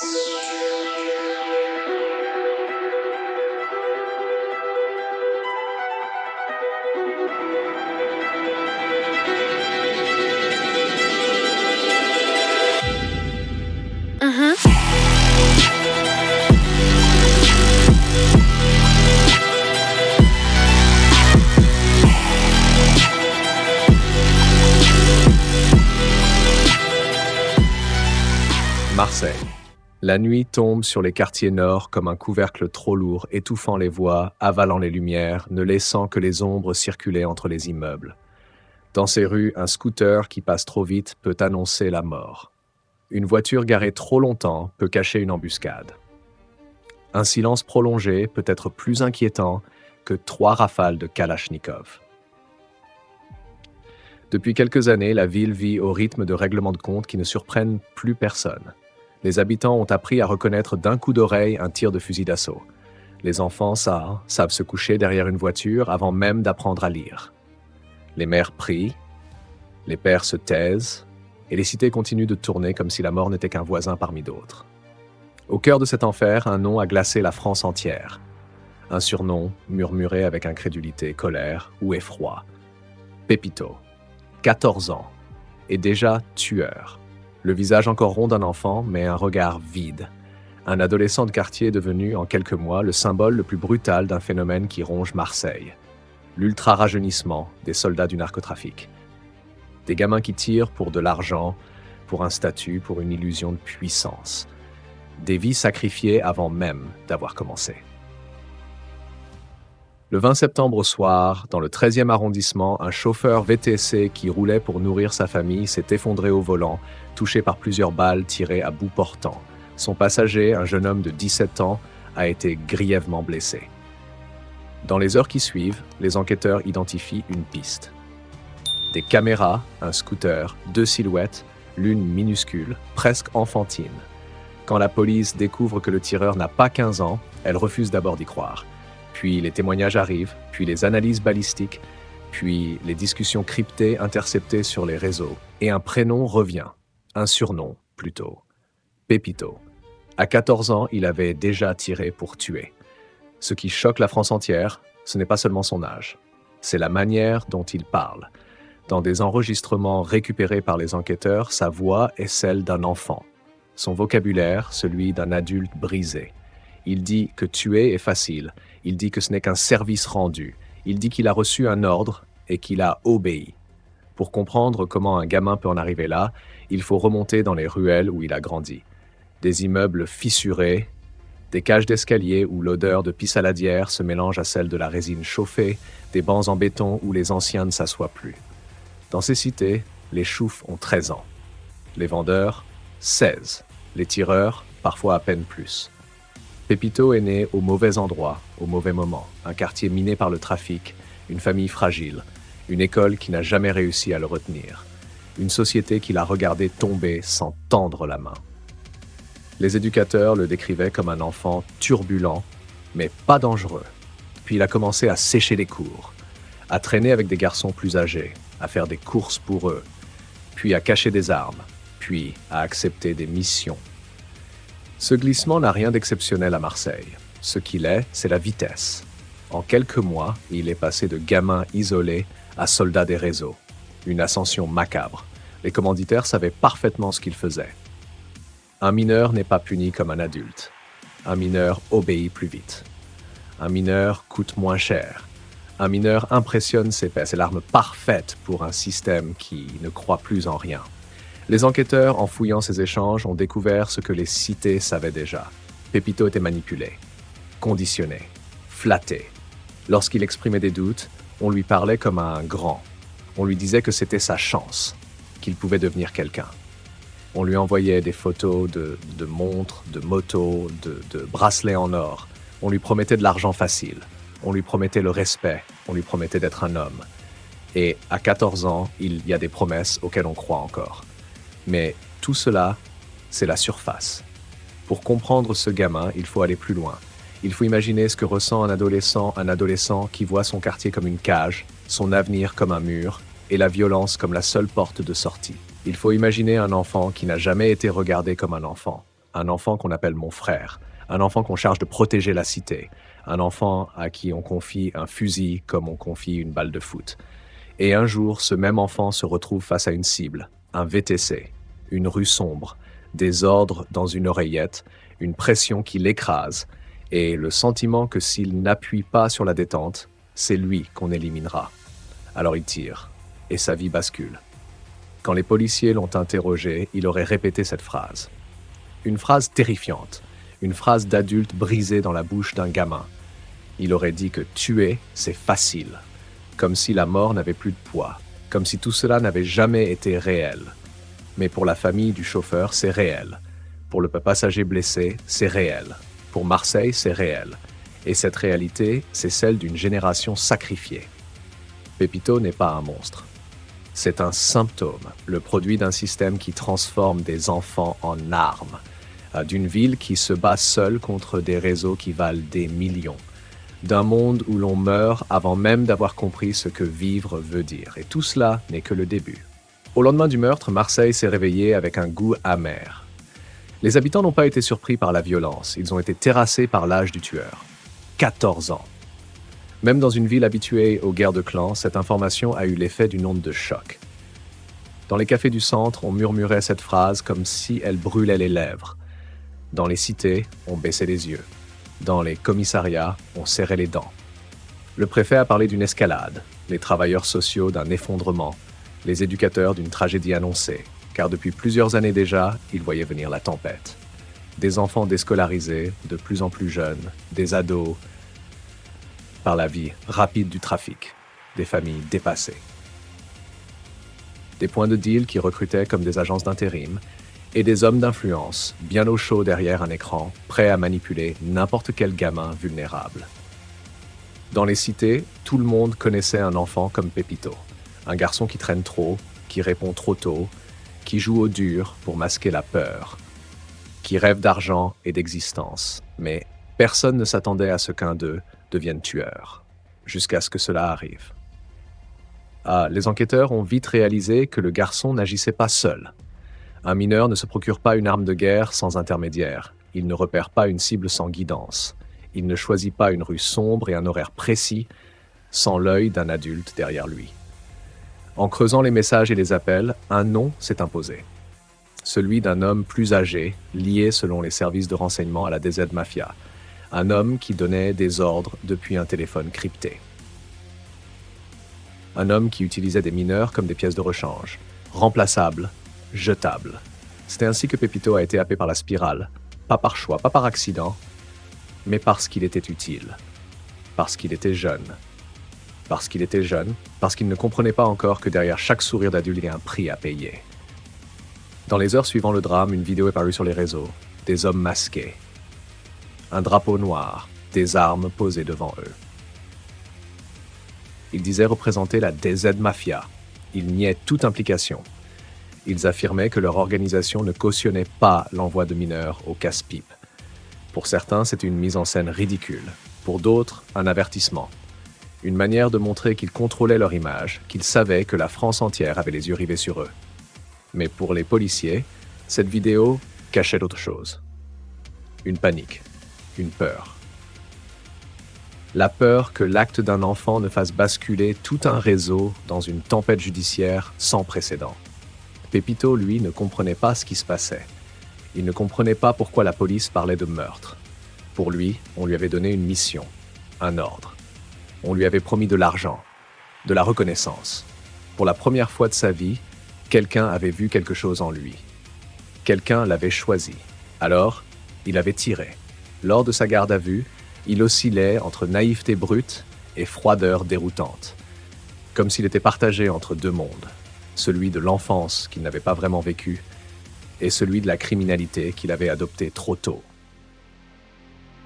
Mhm. Marseille. La nuit tombe sur les quartiers nord comme un couvercle trop lourd, étouffant les voix, avalant les lumières, ne laissant que les ombres circuler entre les immeubles. Dans ces rues, un scooter qui passe trop vite peut annoncer la mort. Une voiture garée trop longtemps peut cacher une embuscade. Un silence prolongé peut être plus inquiétant que 3 rafales de Kalachnikov. Depuis quelques années, la ville vit au rythme de règlements de compte qui ne surprennent plus personne. Les habitants ont appris à reconnaître d'un coup d'oreille un tir de fusil d'assaut. Les enfants savent se coucher derrière une voiture avant même d'apprendre à lire. Les mères prient, les pères se taisent, et les cités continuent de tourner comme si la mort n'était qu'un voisin parmi d'autres. Au cœur de cet enfer, un nom a glacé la France entière. Un surnom murmuré avec incrédulité, colère ou effroi. Pépito, 14 ans, et déjà tueur. Le visage encore rond d'un enfant, mais un regard vide. Un adolescent de quartier devenu, en quelques mois, le symbole le plus brutal d'un phénomène qui ronge Marseille. L'ultra-rajeunissement des soldats du narcotrafic. Des gamins qui tirent pour de l'argent, pour un statut, pour une illusion de puissance. Des vies sacrifiées avant même d'avoir commencé. Le 20 septembre au soir, dans le 13e arrondissement, un chauffeur VTC qui roulait pour nourrir sa famille s'est effondré au volant, touché par plusieurs balles tirées à bout portant. Son passager, un jeune homme de 17 ans, a été grièvement blessé. Dans les heures qui suivent, les enquêteurs identifient une piste. Des caméras, un scooter, 2 silhouettes, l'une minuscule, presque enfantine. Quand la police découvre que le tireur n'a pas 15 ans, elle refuse d'abord d'y croire. Puis les témoignages arrivent, puis les analyses balistiques, puis les discussions cryptées interceptées sur les réseaux. Et un prénom revient, un surnom plutôt, Pépito. À 14 ans, il avait déjà tiré pour tuer. Ce qui choque la France entière, ce n'est pas seulement son âge, c'est la manière dont il parle. Dans des enregistrements récupérés par les enquêteurs, sa voix est celle d'un enfant. Son vocabulaire, celui d'un adulte brisé. Il dit que tuer est facile. Il dit que ce n'est qu'un service rendu. Il dit qu'il a reçu un ordre et qu'il a obéi. Pour comprendre comment un gamin peut en arriver là, il faut remonter dans les ruelles où il a grandi. Des immeubles fissurés, des cages d'escalier où l'odeur de pisse saladière se mélange à celle de la résine chauffée, des bancs en béton où les anciens ne s'assoient plus. Dans ces cités, les choufs ont 13 ans. Les vendeurs, 16. Les tireurs, parfois à peine plus. Pépito est né au mauvais endroit, au mauvais moment. Un quartier miné par le trafic, une famille fragile, une école qui n'a jamais réussi à le retenir. Une société qui l'a regardé tomber sans tendre la main. Les éducateurs le décrivaient comme un enfant turbulent, mais pas dangereux. Puis il a commencé à sécher les cours, à traîner avec des garçons plus âgés, à faire des courses pour eux, puis à cacher des armes, puis à accepter des missions. Ce glissement n'a rien d'exceptionnel à Marseille. Ce qu'il est, c'est la vitesse. En quelques mois, il est passé de gamin isolé à soldat des réseaux. Une ascension macabre. Les commanditaires savaient parfaitement ce qu'ils faisaient. Un mineur n'est pas puni comme un adulte. Un mineur obéit plus vite. Un mineur coûte moins cher. Un mineur impressionne ses pairs. C'est l'arme parfaite pour un système qui ne croit plus en rien. Les enquêteurs, en fouillant ces échanges, ont découvert ce que les cités savaient déjà. Pépito était manipulé, conditionné, flatté. Lorsqu'il exprimait des doutes, on lui parlait comme à un grand. On lui disait que c'était sa chance, qu'il pouvait devenir quelqu'un. On lui envoyait des photos de montres, de motos, de bracelets en or. On lui promettait de l'argent facile. On lui promettait le respect. On lui promettait d'être un homme. Et à 14 ans, il y a des promesses auxquelles on croit encore. Mais tout cela, c'est la surface. Pour comprendre ce gamin, il faut aller plus loin. Il faut imaginer ce que ressent un adolescent qui voit son quartier comme une cage, son avenir comme un mur, et la violence comme la seule porte de sortie. Il faut imaginer un enfant qui n'a jamais été regardé comme un enfant, un enfant qu'on appelle mon frère, un enfant qu'on charge de protéger la cité, un enfant à qui on confie un fusil comme on confie une balle de foot. Et un jour, ce même enfant se retrouve face à une cible, un VTC, une rue sombre, des ordres dans une oreillette, une pression qui l'écrase, et le sentiment que s'il n'appuie pas sur la détente, c'est lui qu'on éliminera. Alors il tire, et sa vie bascule. Quand les policiers l'ont interrogé, il aurait répété cette phrase. Une phrase terrifiante, une phrase d'adulte brisée dans la bouche d'un gamin. Il aurait dit que tuer, c'est facile, comme si la mort n'avait plus de poids, comme si tout cela n'avait jamais été réel. Mais pour la famille du chauffeur, c'est réel. Pour le passager blessé, c'est réel. Pour Marseille, c'est réel. Et cette réalité, c'est celle d'une génération sacrifiée. Pépito n'est pas un monstre. C'est un symptôme, le produit d'un système qui transforme des enfants en armes, d'une ville qui se bat seule contre des réseaux qui valent des millions, d'un monde où l'on meurt avant même d'avoir compris ce que vivre veut dire. Et tout cela n'est que le début. Au lendemain du meurtre, Marseille s'est réveillée avec un goût amer. Les habitants n'ont pas été surpris par la violence, ils ont été terrassés par l'âge du tueur. 14 ans. Même dans une ville habituée aux guerres de clans, cette information a eu l'effet d'une onde de choc. Dans les cafés du centre, on murmurait cette phrase comme si elle brûlait les lèvres. Dans les cités, on baissait les yeux. Dans les commissariats, on serrait les dents. Le préfet a parlé d'une escalade, les travailleurs sociaux d'un effondrement, les éducateurs d'une tragédie annoncée, car depuis plusieurs années déjà, ils voyaient venir la tempête. Des enfants déscolarisés, de plus en plus jeunes, des ados, par la vie rapide du trafic, des familles dépassées. Des points de deal qui recrutaient comme des agences d'intérim, et des hommes d'influence, bien au chaud derrière un écran, prêts à manipuler n'importe quel gamin vulnérable. Dans les cités, tout le monde connaissait un enfant comme Pépito, un garçon qui traîne trop, qui répond trop tôt, qui joue au dur pour masquer la peur, qui rêve d'argent et d'existence, mais personne ne s'attendait à ce qu'un d'eux devienne tueur, jusqu'à ce que cela arrive. Les enquêteurs ont vite réalisé que le garçon n'agissait pas seul. Un mineur ne se procure pas une arme de guerre sans intermédiaire. Il ne repère pas une cible sans guidance. Il ne choisit pas une rue sombre et un horaire précis sans l'œil d'un adulte derrière lui. En creusant les messages et les appels, un nom s'est imposé. Celui d'un homme plus âgé, lié selon les services de renseignement à la DZ Mafia. Un homme qui donnait des ordres depuis un téléphone crypté. Un homme qui utilisait des mineurs comme des pièces de rechange, remplaçables, jetables. C'était ainsi que Pépito a été happé par la spirale, pas par choix, pas par accident, mais parce qu'il était utile, parce qu'il était jeune. Parce qu'il était jeune, parce qu'il ne comprenait pas encore que derrière chaque sourire d'adulte, il y a un prix à payer. Dans les heures suivant le drame, une vidéo est parue sur les réseaux, des hommes masqués, un drapeau noir, des armes posées devant eux. Ils disaient représenter la DZ Mafia. Ils niaient toute implication. Ils affirmaient que leur organisation ne cautionnait pas l'envoi de mineurs au casse-pipe. Pour certains, c'était une mise en scène ridicule. Pour d'autres, un avertissement. Une manière de montrer qu'ils contrôlaient leur image, qu'ils savaient que la France entière avait les yeux rivés sur eux. Mais pour les policiers, cette vidéo cachait autre chose. Une panique, une peur. La peur que l'acte d'un enfant ne fasse basculer tout un réseau dans une tempête judiciaire sans précédent. Pépito, lui, ne comprenait pas ce qui se passait. Il ne comprenait pas pourquoi la police parlait de meurtre. Pour lui, on lui avait donné une mission, un ordre. On lui avait promis de l'argent, de la reconnaissance. Pour la première fois de sa vie, quelqu'un avait vu quelque chose en lui. Quelqu'un l'avait choisi. Alors, il avait tiré. Lors de sa garde à vue, il oscillait entre naïveté brute et froideur déroutante. Comme s'il était partagé entre deux mondes. Celui de l'enfance qu'il n'avait pas vraiment vécu et celui de la criminalité qu'il avait adopté trop tôt.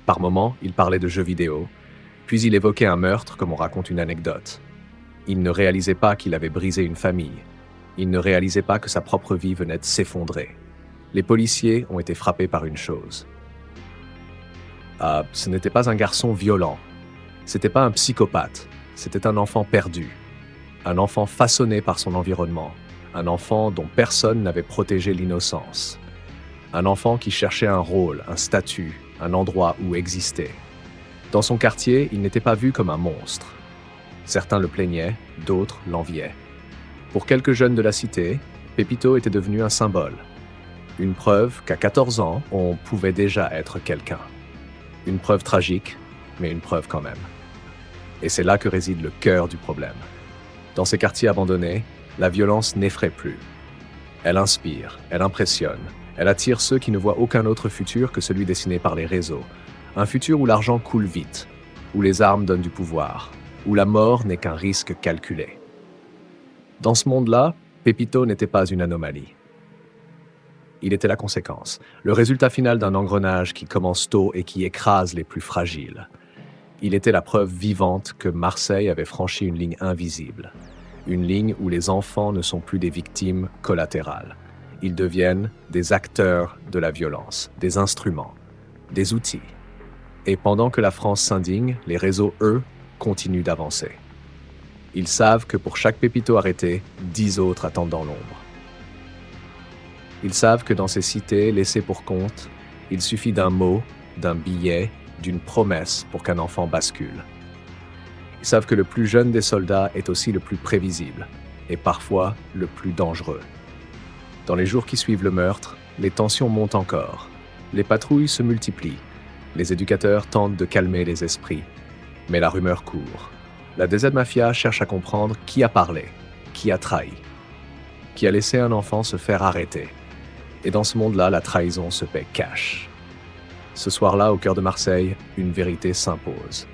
Par moments, il parlait de jeux vidéo, puis il évoquait un meurtre comme on raconte une anecdote. Il ne réalisait pas qu'il avait brisé une famille. Il ne réalisait pas que sa propre vie venait de s'effondrer. Les policiers ont été frappés par une chose. Ce n'était pas un garçon violent. C'était pas un psychopathe. C'était un enfant perdu. Un enfant façonné par son environnement. Un enfant dont personne n'avait protégé l'innocence. Un enfant qui cherchait un rôle, un statut, un endroit où exister. Dans son quartier, il n'était pas vu comme un monstre. Certains le plaignaient, d'autres l'enviaient. Pour quelques jeunes de la cité, Pépito était devenu un symbole. Une preuve qu'à 14 ans, on pouvait déjà être quelqu'un. Une preuve tragique, mais une preuve quand même. Et c'est là que réside le cœur du problème. Dans ces quartiers abandonnés, la violence n'effraie plus. Elle inspire, elle impressionne, elle attire ceux qui ne voient aucun autre futur que celui dessiné par les réseaux. Un futur où l'argent coule vite, où les armes donnent du pouvoir, où la mort n'est qu'un risque calculé. Dans ce monde-là, Pépito n'était pas une anomalie. Il était la conséquence, le résultat final d'un engrenage qui commence tôt et qui écrase les plus fragiles. Il était la preuve vivante que Marseille avait franchi une ligne invisible. Une ligne où les enfants ne sont plus des victimes collatérales. Ils deviennent des acteurs de la violence, des instruments, des outils. Et pendant que la France s'indigne, les réseaux, eux, continuent d'avancer. Ils savent que pour chaque Pépito arrêté, 10 autres attendent dans l'ombre. Ils savent que dans ces cités laissées pour compte, il suffit d'un mot, d'un billet, d'une promesse pour qu'un enfant bascule. Ils savent que le plus jeune des soldats est aussi le plus prévisible, et parfois le plus dangereux. Dans les jours qui suivent le meurtre, les tensions montent encore. Les patrouilles se multiplient. Les éducateurs tentent de calmer les esprits. Mais la rumeur court. La DZ Mafia cherche à comprendre qui a parlé, qui a trahi, qui a laissé un enfant se faire arrêter. Et dans ce monde-là, la trahison se paie cash. Ce soir-là, au cœur de Marseille, une vérité s'impose.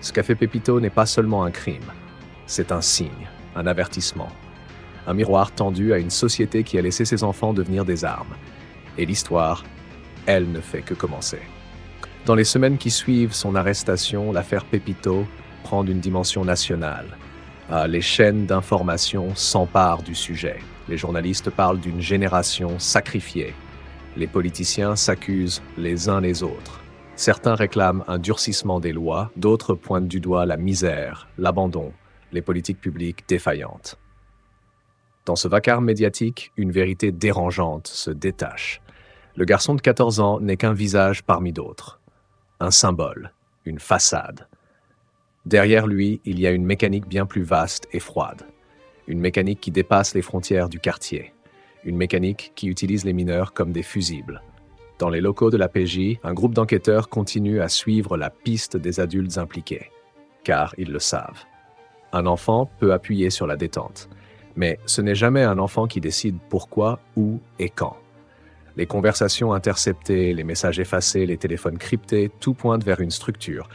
Ce qu'a fait Pépito n'est pas seulement un crime. C'est un signe, un avertissement. Un miroir tendu à une société qui a laissé ses enfants devenir des armes. Et l'histoire, elle ne fait que commencer. Dans les semaines qui suivent son arrestation, l'affaire Pépito prend une dimension nationale. Les chaînes d'information s'emparent du sujet. Les journalistes parlent d'une génération sacrifiée. Les politiciens s'accusent les uns les autres. Certains réclament un durcissement des lois, d'autres pointent du doigt la misère, l'abandon, les politiques publiques défaillantes. Dans ce vacarme médiatique, une vérité dérangeante se détache. Le garçon de 14 ans n'est qu'un visage parmi d'autres. Un symbole, une façade. Derrière lui, il y a une mécanique bien plus vaste et froide. Une mécanique qui dépasse les frontières du quartier. Une mécanique qui utilise les mineurs comme des fusibles. Dans les locaux de la PJ, un groupe d'enquêteurs continue à suivre la piste des adultes impliqués. Car ils le savent. Un enfant peut appuyer sur la détente. Mais ce n'est jamais un enfant qui décide pourquoi, où et quand. Les conversations interceptées, les messages effacés, les téléphones cryptés, tout pointe vers une structure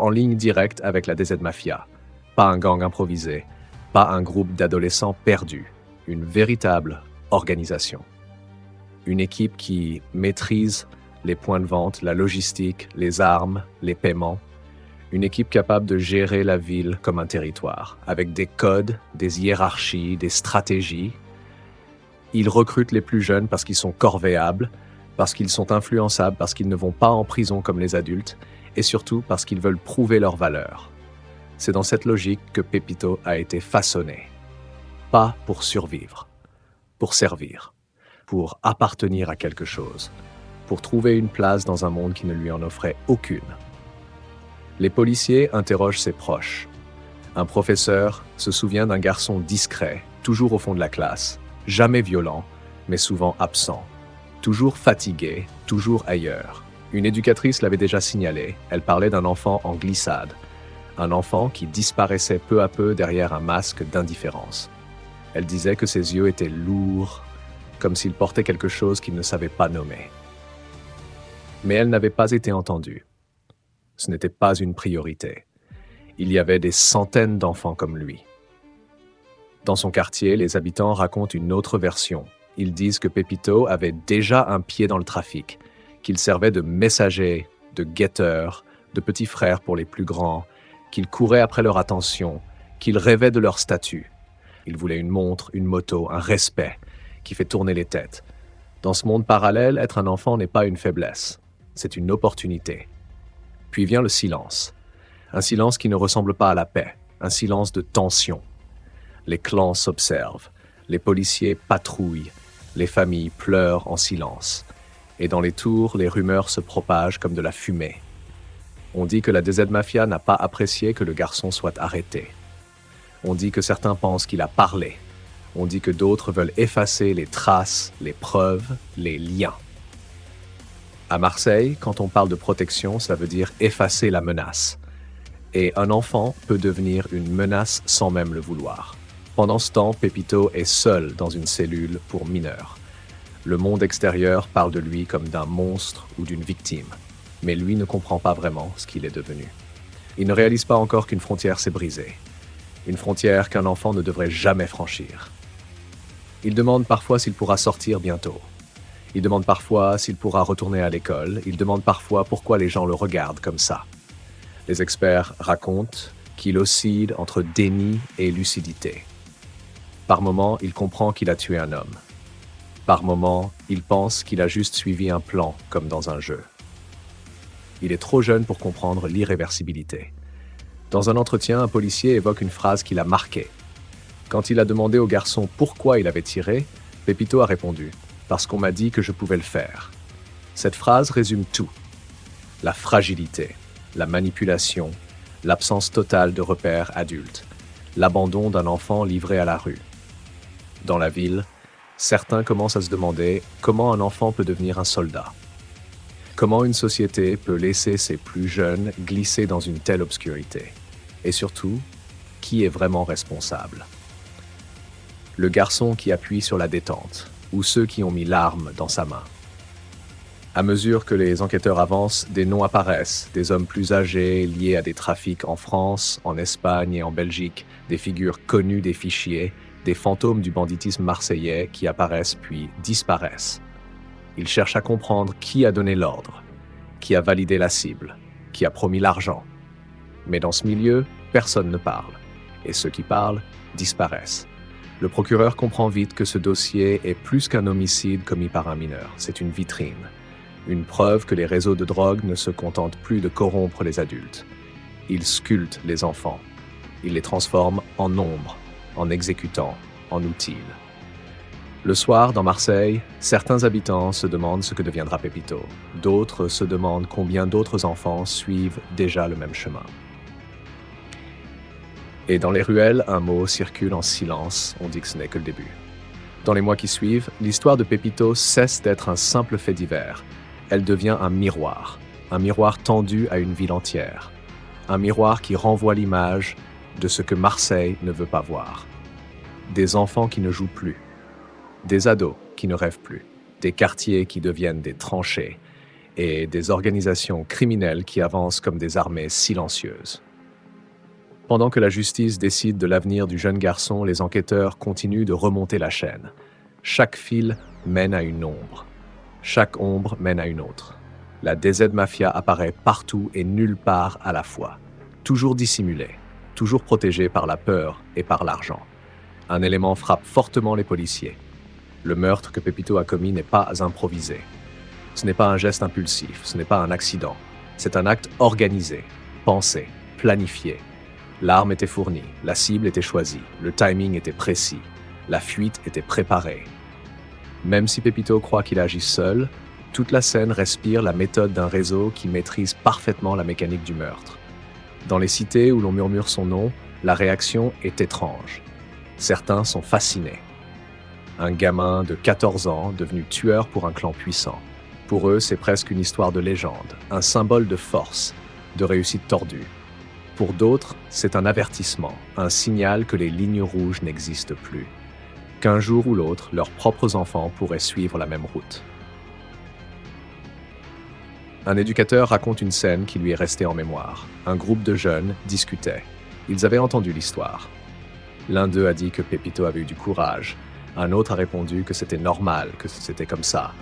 en ligne directe avec la DZ Mafia. Pas un gang improvisé, pas un groupe d'adolescents perdus, une véritable organisation. Une équipe qui maîtrise les points de vente, la logistique, les armes, les paiements. Une équipe capable de gérer la ville comme un territoire, avec des codes, des hiérarchies, des stratégies. Ils recrutent les plus jeunes parce qu'ils sont corvéables, parce qu'ils sont influençables, parce qu'ils ne vont pas en prison comme les adultes, et surtout parce qu'ils veulent prouver leur valeur. C'est dans cette logique que Pépito a été façonné. Pas pour survivre, pour servir, pour appartenir à quelque chose, pour trouver une place dans un monde qui ne lui en offrait aucune. Les policiers interrogent ses proches. Un professeur se souvient d'un garçon discret, toujours au fond de la classe, jamais violent, mais souvent absent, toujours fatigué, toujours ailleurs. Une éducatrice l'avait déjà signalé, elle parlait d'un enfant en glissade, un enfant qui disparaissait peu à peu derrière un masque d'indifférence. Elle disait que ses yeux étaient lourds, comme s'il portait quelque chose qu'il ne savait pas nommer. Mais elle n'avait pas été entendue. Ce n'était pas une priorité. Il y avait des centaines d'enfants comme lui. Dans son quartier, les habitants racontent une autre version. Ils disent que Pépito avait déjà un pied dans le trafic, qu'il servait de messager, de guetteur, de petit frère pour les plus grands, qu'il courait après leur attention, qu'il rêvait de leur statut. Il voulait une montre, une moto, un respect qui fait tourner les têtes. Dans ce monde parallèle, être un enfant n'est pas une faiblesse, c'est une opportunité. Puis vient le silence. Un silence qui ne ressemble pas à la paix, un silence de tension. Les clans s'observent, les policiers patrouillent, les familles pleurent en silence. Et dans les tours, les rumeurs se propagent comme de la fumée. On dit que la DZ Mafia n'a pas apprécié que le garçon soit arrêté. On dit que certains pensent qu'il a parlé. On dit que d'autres veulent effacer les traces, les preuves, les liens. À Marseille, quand on parle de protection, ça veut dire effacer la menace. Et un enfant peut devenir une menace sans même le vouloir. Pendant ce temps, Pepito est seul dans une cellule pour mineurs. Le monde extérieur parle de lui comme d'un monstre ou d'une victime. Mais lui ne comprend pas vraiment ce qu'il est devenu. Il ne réalise pas encore qu'une frontière s'est brisée. Une frontière qu'un enfant ne devrait jamais franchir. Il demande parfois s'il pourra sortir bientôt. Il demande parfois s'il pourra retourner à l'école. Il demande parfois pourquoi les gens le regardent comme ça. Les experts racontent qu'il oscille entre déni et lucidité. Par moments, il comprend qu'il a tué un homme. Par moments, il pense qu'il a juste suivi un plan, comme dans un jeu. Il est trop jeune pour comprendre l'irréversibilité. Dans un entretien, un policier évoque une phrase qui l'a marqué. Quand il a demandé au garçon pourquoi il avait tiré, Pepito a répondu « Parce qu'on m'a dit que je pouvais le faire ». Cette phrase résume tout. La fragilité, la manipulation, l'absence totale de repères adultes, l'abandon d'un enfant livré à la rue. Dans la ville, certains commencent à se demander comment un enfant peut devenir un soldat. Comment une société peut laisser ses plus jeunes glisser dans une telle obscurité? Et surtout, qui est vraiment responsable? Le garçon qui appuie sur la détente, ou ceux qui ont mis l'arme dans sa main. À mesure que les enquêteurs avancent, des noms apparaissent, des hommes plus âgés liés à des trafics en France, en Espagne et en Belgique, des figures connues des fichiers, des fantômes du banditisme marseillais qui apparaissent puis disparaissent. Ils cherchent à comprendre qui a donné l'ordre, qui a validé la cible, qui a promis l'argent. Mais dans ce milieu, personne ne parle, et ceux qui parlent disparaissent. Le procureur comprend vite que ce dossier est plus qu'un homicide commis par un mineur, c'est une vitrine. Une preuve que les réseaux de drogue ne se contentent plus de corrompre les adultes. Ils sculptent les enfants. Ils les transforment en ombres, en exécutants, en outils. Le soir, dans Marseille, certains habitants se demandent ce que deviendra Pepito. D'autres se demandent combien d'autres enfants suivent déjà le même chemin. Et dans les ruelles, un mot circule en silence, on dit que ce n'est que le début. Dans les mois qui suivent, l'histoire de Pepito cesse d'être un simple fait divers. Elle devient un miroir tendu à une ville entière. Un miroir qui renvoie l'image de ce que Marseille ne veut pas voir. Des enfants qui ne jouent plus. Des ados qui ne rêvent plus. Des quartiers qui deviennent des tranchées. Et des organisations criminelles qui avancent comme des armées silencieuses. Pendant que la justice décide de l'avenir du jeune garçon, les enquêteurs continuent de remonter la chaîne. Chaque fil mène à une ombre. Chaque ombre mène à une autre. La DZ Mafia apparaît partout et nulle part à la fois. Toujours dissimulée, toujours protégée par la peur et par l'argent. Un élément frappe fortement les policiers. Le meurtre que Pepito a commis n'est pas improvisé. Ce n'est pas un geste impulsif, ce n'est pas un accident. C'est un acte organisé, pensé, planifié. L'arme était fournie, la cible était choisie, le timing était précis, la fuite était préparée. Même si Pepito croit qu'il agit seul, toute la scène respire la méthode d'un réseau qui maîtrise parfaitement la mécanique du meurtre. Dans les cités où l'on murmure son nom, la réaction est étrange. Certains sont fascinés. Un gamin de 14 ans devenu tueur pour un clan puissant. Pour eux, c'est presque une histoire de légende, un symbole de force, de réussite tordue. Pour d'autres, c'est un avertissement, un signal que les lignes rouges n'existent plus. Qu'un jour ou l'autre, leurs propres enfants pourraient suivre la même route. Un éducateur raconte une scène qui lui est restée en mémoire. Un groupe de jeunes discutait. Ils avaient entendu l'histoire. L'un d'eux a dit que Pepito avait eu du courage. Un autre a répondu que c'était normal, que c'était comme ça.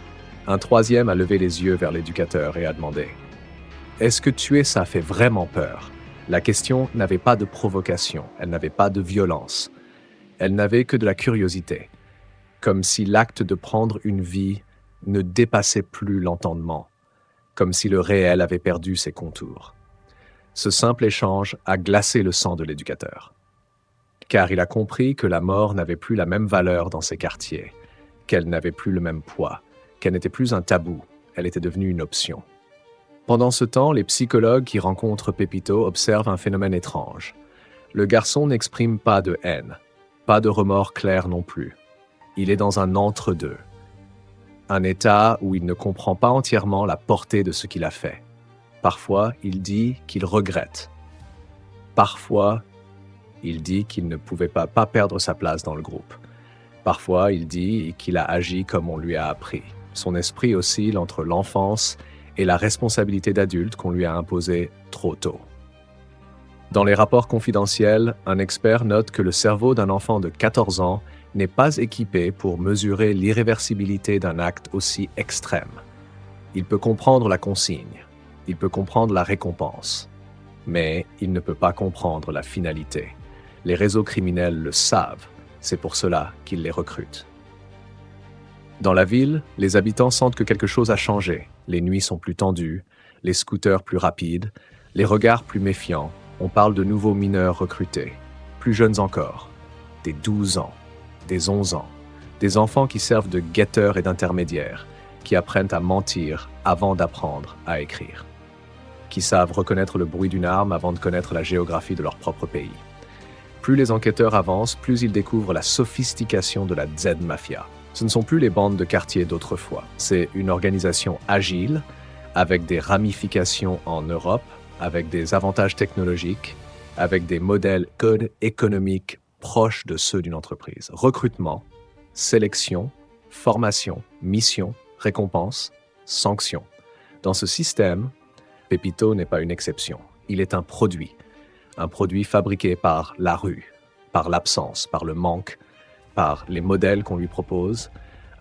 Un troisième a levé les yeux vers l'éducateur et a demandé « Est-ce que tuer ça fait vraiment peur ?» La question n'avait pas de provocation, elle n'avait pas de violence. Elle n'avait que de la curiosité, comme si l'acte de prendre une vie ne dépassait plus l'entendement, comme si le réel avait perdu ses contours. Ce simple échange a glacé le sang de l'éducateur. Car il a compris que la mort n'avait plus la même valeur dans ces quartiers, qu'elle n'avait plus le même poids, qu'elle n'était plus un tabou, elle était devenue une option. Pendant ce temps, les psychologues qui rencontrent Pepito observent un phénomène étrange. Le garçon n'exprime pas de haine, pas de remords clairs non plus. Il est dans un entre-deux. Un état où il ne comprend pas entièrement la portée de ce qu'il a fait. Parfois, il dit qu'il regrette. Parfois, il dit qu'il ne pouvait pas perdre sa place dans le groupe. Parfois, il dit qu'il a agi comme on lui a appris. Son esprit oscille entre l'enfance et la responsabilité d'adulte qu'on lui a imposée trop tôt. Dans les rapports confidentiels, un expert note que le cerveau d'un enfant de 14 ans n'est pas équipé pour mesurer l'irréversibilité d'un acte aussi extrême. Il peut comprendre la consigne, il peut comprendre la récompense, mais il ne peut pas comprendre la finalité. Les réseaux criminels le savent, c'est pour cela qu'ils les recrutent. Dans la ville, les habitants sentent que quelque chose a changé. Les nuits sont plus tendues, les scooters plus rapides, les regards plus méfiants. On parle de nouveaux mineurs recrutés, plus jeunes encore, des 12 ans, des 11 ans, des enfants qui servent de guetteurs et d'intermédiaires, qui apprennent à mentir avant d'apprendre à écrire, qui savent reconnaître le bruit d'une arme avant de connaître la géographie de leur propre pays. Plus les enquêteurs avancent, plus ils découvrent la sophistication de la Z-Mafia. Ce ne sont plus les bandes de quartier d'autrefois. C'est une organisation agile, avec des ramifications en Europe, avec des avantages technologiques, avec des modèles code économiques proches de ceux d'une entreprise. Recrutement, sélection, formation, mission, récompense, sanction. Dans ce système, Pepito n'est pas une exception. Il est un produit fabriqué par la rue, par l'absence, par le manque, par les modèles qu'on lui propose,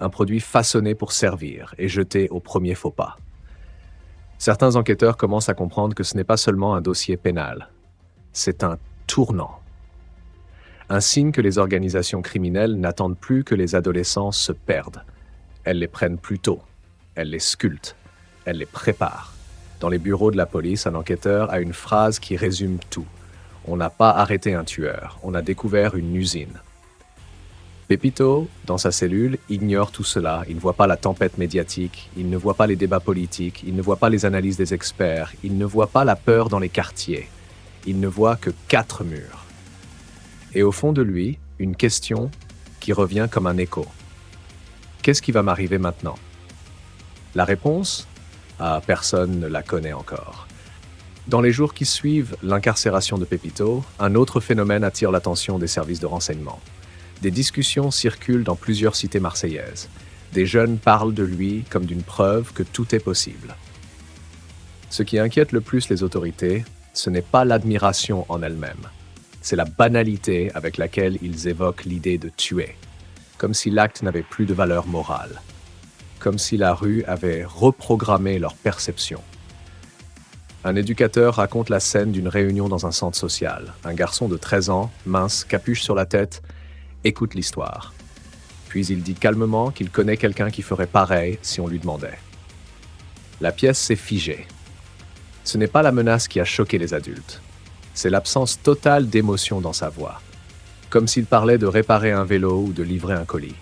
un produit façonné pour servir et jeté au premier faux pas. Certains enquêteurs commencent à comprendre que ce n'est pas seulement un dossier pénal, c'est un tournant. Un signe que les organisations criminelles n'attendent plus que les adolescents se perdent. Elles les prennent plus tôt, elles les sculptent, elles les préparent. Dans les bureaux de la police, un enquêteur a une phrase qui résume tout. On n'a pas arrêté un tueur, on a découvert une usine. Pepito, dans sa cellule, ignore tout cela. Il ne voit pas la tempête médiatique, il ne voit pas les débats politiques, il ne voit pas les analyses des experts, il ne voit pas la peur dans les quartiers. Il ne voit que 4 murs. Et au fond de lui, une question qui revient comme un écho. Qu'est-ce qui va m'arriver maintenant? La réponse? Personne ne la connaît encore. Dans les jours qui suivent l'incarcération de Pepito, un autre phénomène attire l'attention des services de renseignement. Des discussions circulent dans plusieurs cités marseillaises. Des jeunes parlent de lui comme d'une preuve que tout est possible. Ce qui inquiète le plus les autorités, ce n'est pas l'admiration en elle-même. C'est la banalité avec laquelle ils évoquent l'idée de tuer, comme si l'acte n'avait plus de valeur morale, comme si la rue avait reprogrammé leur perception. Un éducateur raconte la scène d'une réunion dans un centre social. Un garçon de 13 ans, mince, capuche sur la tête, écoute l'histoire. Puis il dit calmement qu'il connaît quelqu'un qui ferait pareil si on lui demandait. La pièce s'est figée. Ce n'est pas la menace qui a choqué les adultes. C'est l'absence totale d'émotion dans sa voix, comme s'il parlait de réparer un vélo ou de livrer un colis.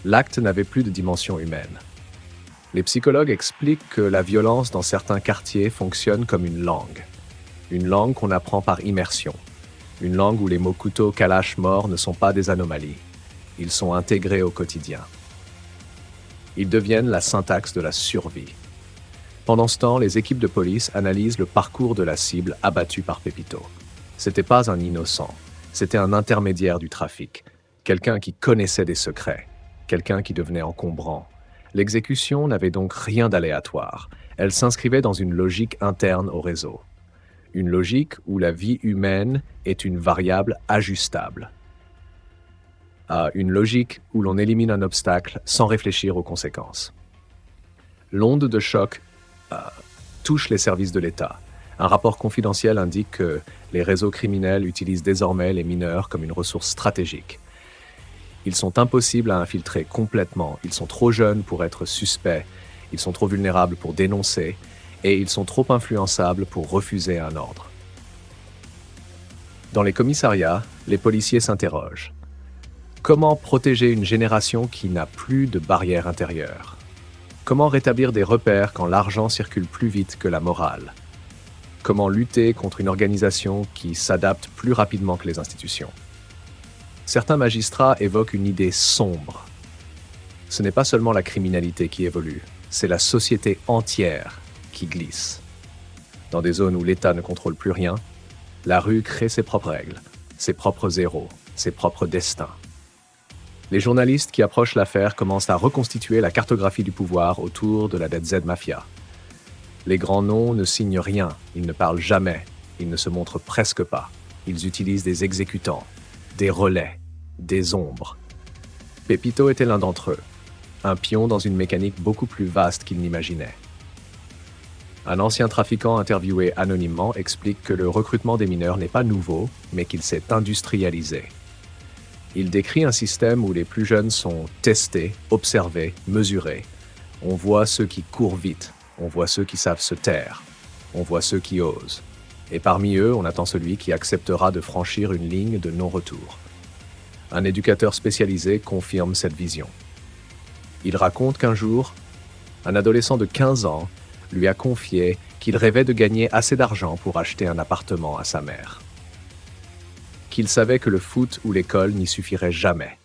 L'acte n'avait plus de dimension humaine. Les psychologues expliquent que la violence dans certains quartiers fonctionne comme une langue qu'on apprend par immersion. Une langue où les mots couteau, kalash, mort ne sont pas des anomalies. Ils sont intégrés au quotidien. Ils deviennent la syntaxe de la survie. Pendant ce temps, les équipes de police analysent le parcours de la cible abattue par Pepito. C'était pas un innocent, c'était un intermédiaire du trafic, quelqu'un qui connaissait des secrets, quelqu'un qui devenait encombrant. L'exécution n'avait donc rien d'aléatoire. Elle s'inscrivait dans une logique interne au réseau. Une logique où la vie humaine est une variable ajustable. Une logique où l'on élimine un obstacle sans réfléchir aux conséquences. L'onde de choc touche les services de l'État. Un rapport confidentiel indique que les réseaux criminels utilisent désormais les mineurs comme une ressource stratégique. Ils sont impossibles à infiltrer complètement, ils sont trop jeunes pour être suspects, ils sont trop vulnérables pour dénoncer, et ils sont trop influençables pour refuser un ordre. Dans les commissariats, les policiers s'interrogent. Comment protéger une génération qui n'a plus de barrière intérieure? Comment rétablir des repères quand l'argent circule plus vite que la morale? Comment lutter contre une organisation qui s'adapte plus rapidement que les institutions? Certains magistrats évoquent une idée sombre. Ce n'est pas seulement la criminalité qui évolue, c'est la société entière qui glisse. Dans des zones où l'État ne contrôle plus rien, la rue crée ses propres règles, ses propres héros, ses propres destins. Les journalistes qui approchent l'affaire commencent à reconstituer la cartographie du pouvoir autour de la DZ Mafia. Les grands noms ne signent rien, ils ne parlent jamais, ils ne se montrent presque pas. Ils utilisent des exécutants, des relais, des ombres. Pepito était l'un d'entre eux, un pion dans une mécanique beaucoup plus vaste qu'il n'imaginait. Un ancien trafiquant interviewé anonymement explique que le recrutement des mineurs n'est pas nouveau, mais qu'il s'est industrialisé. Il décrit un système où les plus jeunes sont testés, observés, mesurés. On voit ceux qui courent vite, on voit ceux qui savent se taire, on voit ceux qui osent. Et parmi eux, on attend celui qui acceptera de franchir une ligne de non-retour. Un éducateur spécialisé confirme cette vision. Il raconte qu'un jour, un adolescent de 15 ans lui a confié qu'il rêvait de gagner assez d'argent pour acheter un appartement à sa mère. Qu'il savait que le foot ou l'école n'y suffiraient jamais.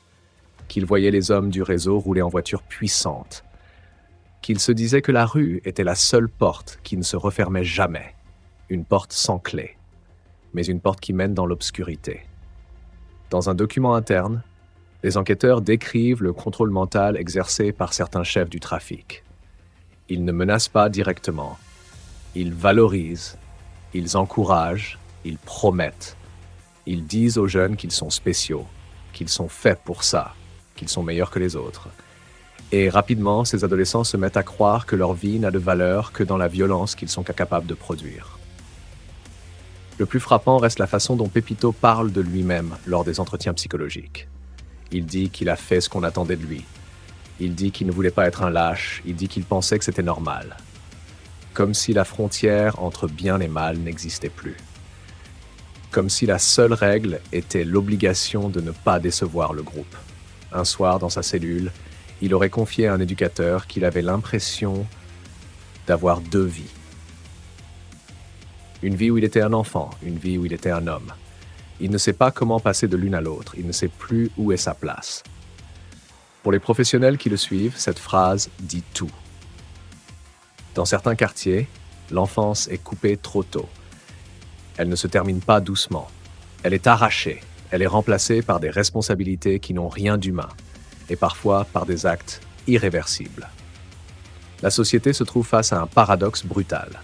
Qu'il voyait les hommes du réseau rouler en voiture puissante. Qu'il se disait que la rue était la seule porte qui ne se refermait jamais. Une porte sans clé, mais une porte qui mène dans l'obscurité. Dans un document interne, les enquêteurs décrivent le contrôle mental exercé par certains chefs du trafic. Ils ne menacent pas directement. Ils valorisent, ils encouragent, ils promettent. Ils disent aux jeunes qu'ils sont spéciaux, qu'ils sont faits pour ça, qu'ils sont meilleurs que les autres. Et rapidement, ces adolescents se mettent à croire que leur vie n'a de valeur que dans la violence qu'ils sont capables de produire. Le plus frappant reste la façon dont Pepito parle de lui-même lors des entretiens psychologiques. Il dit qu'il a fait ce qu'on attendait de lui. Il dit qu'il ne voulait pas être un lâche, il dit qu'il pensait que c'était normal. Comme si la frontière entre bien et mal n'existait plus. Comme si la seule règle était l'obligation de ne pas décevoir le groupe. Un soir, dans sa cellule, il aurait confié à un éducateur qu'il avait l'impression d'avoir deux vies. Une vie où il était un enfant, une vie où il était un homme. Il ne sait pas comment passer de l'une à l'autre, il ne sait plus où est sa place. Pour les professionnels qui le suivent, cette phrase dit tout. Dans certains quartiers, l'enfance est coupée trop tôt. Elle ne se termine pas doucement. Elle est arrachée. Elle est remplacée par des responsabilités qui n'ont rien d'humain, et parfois par des actes irréversibles. La société se trouve face à un paradoxe brutal.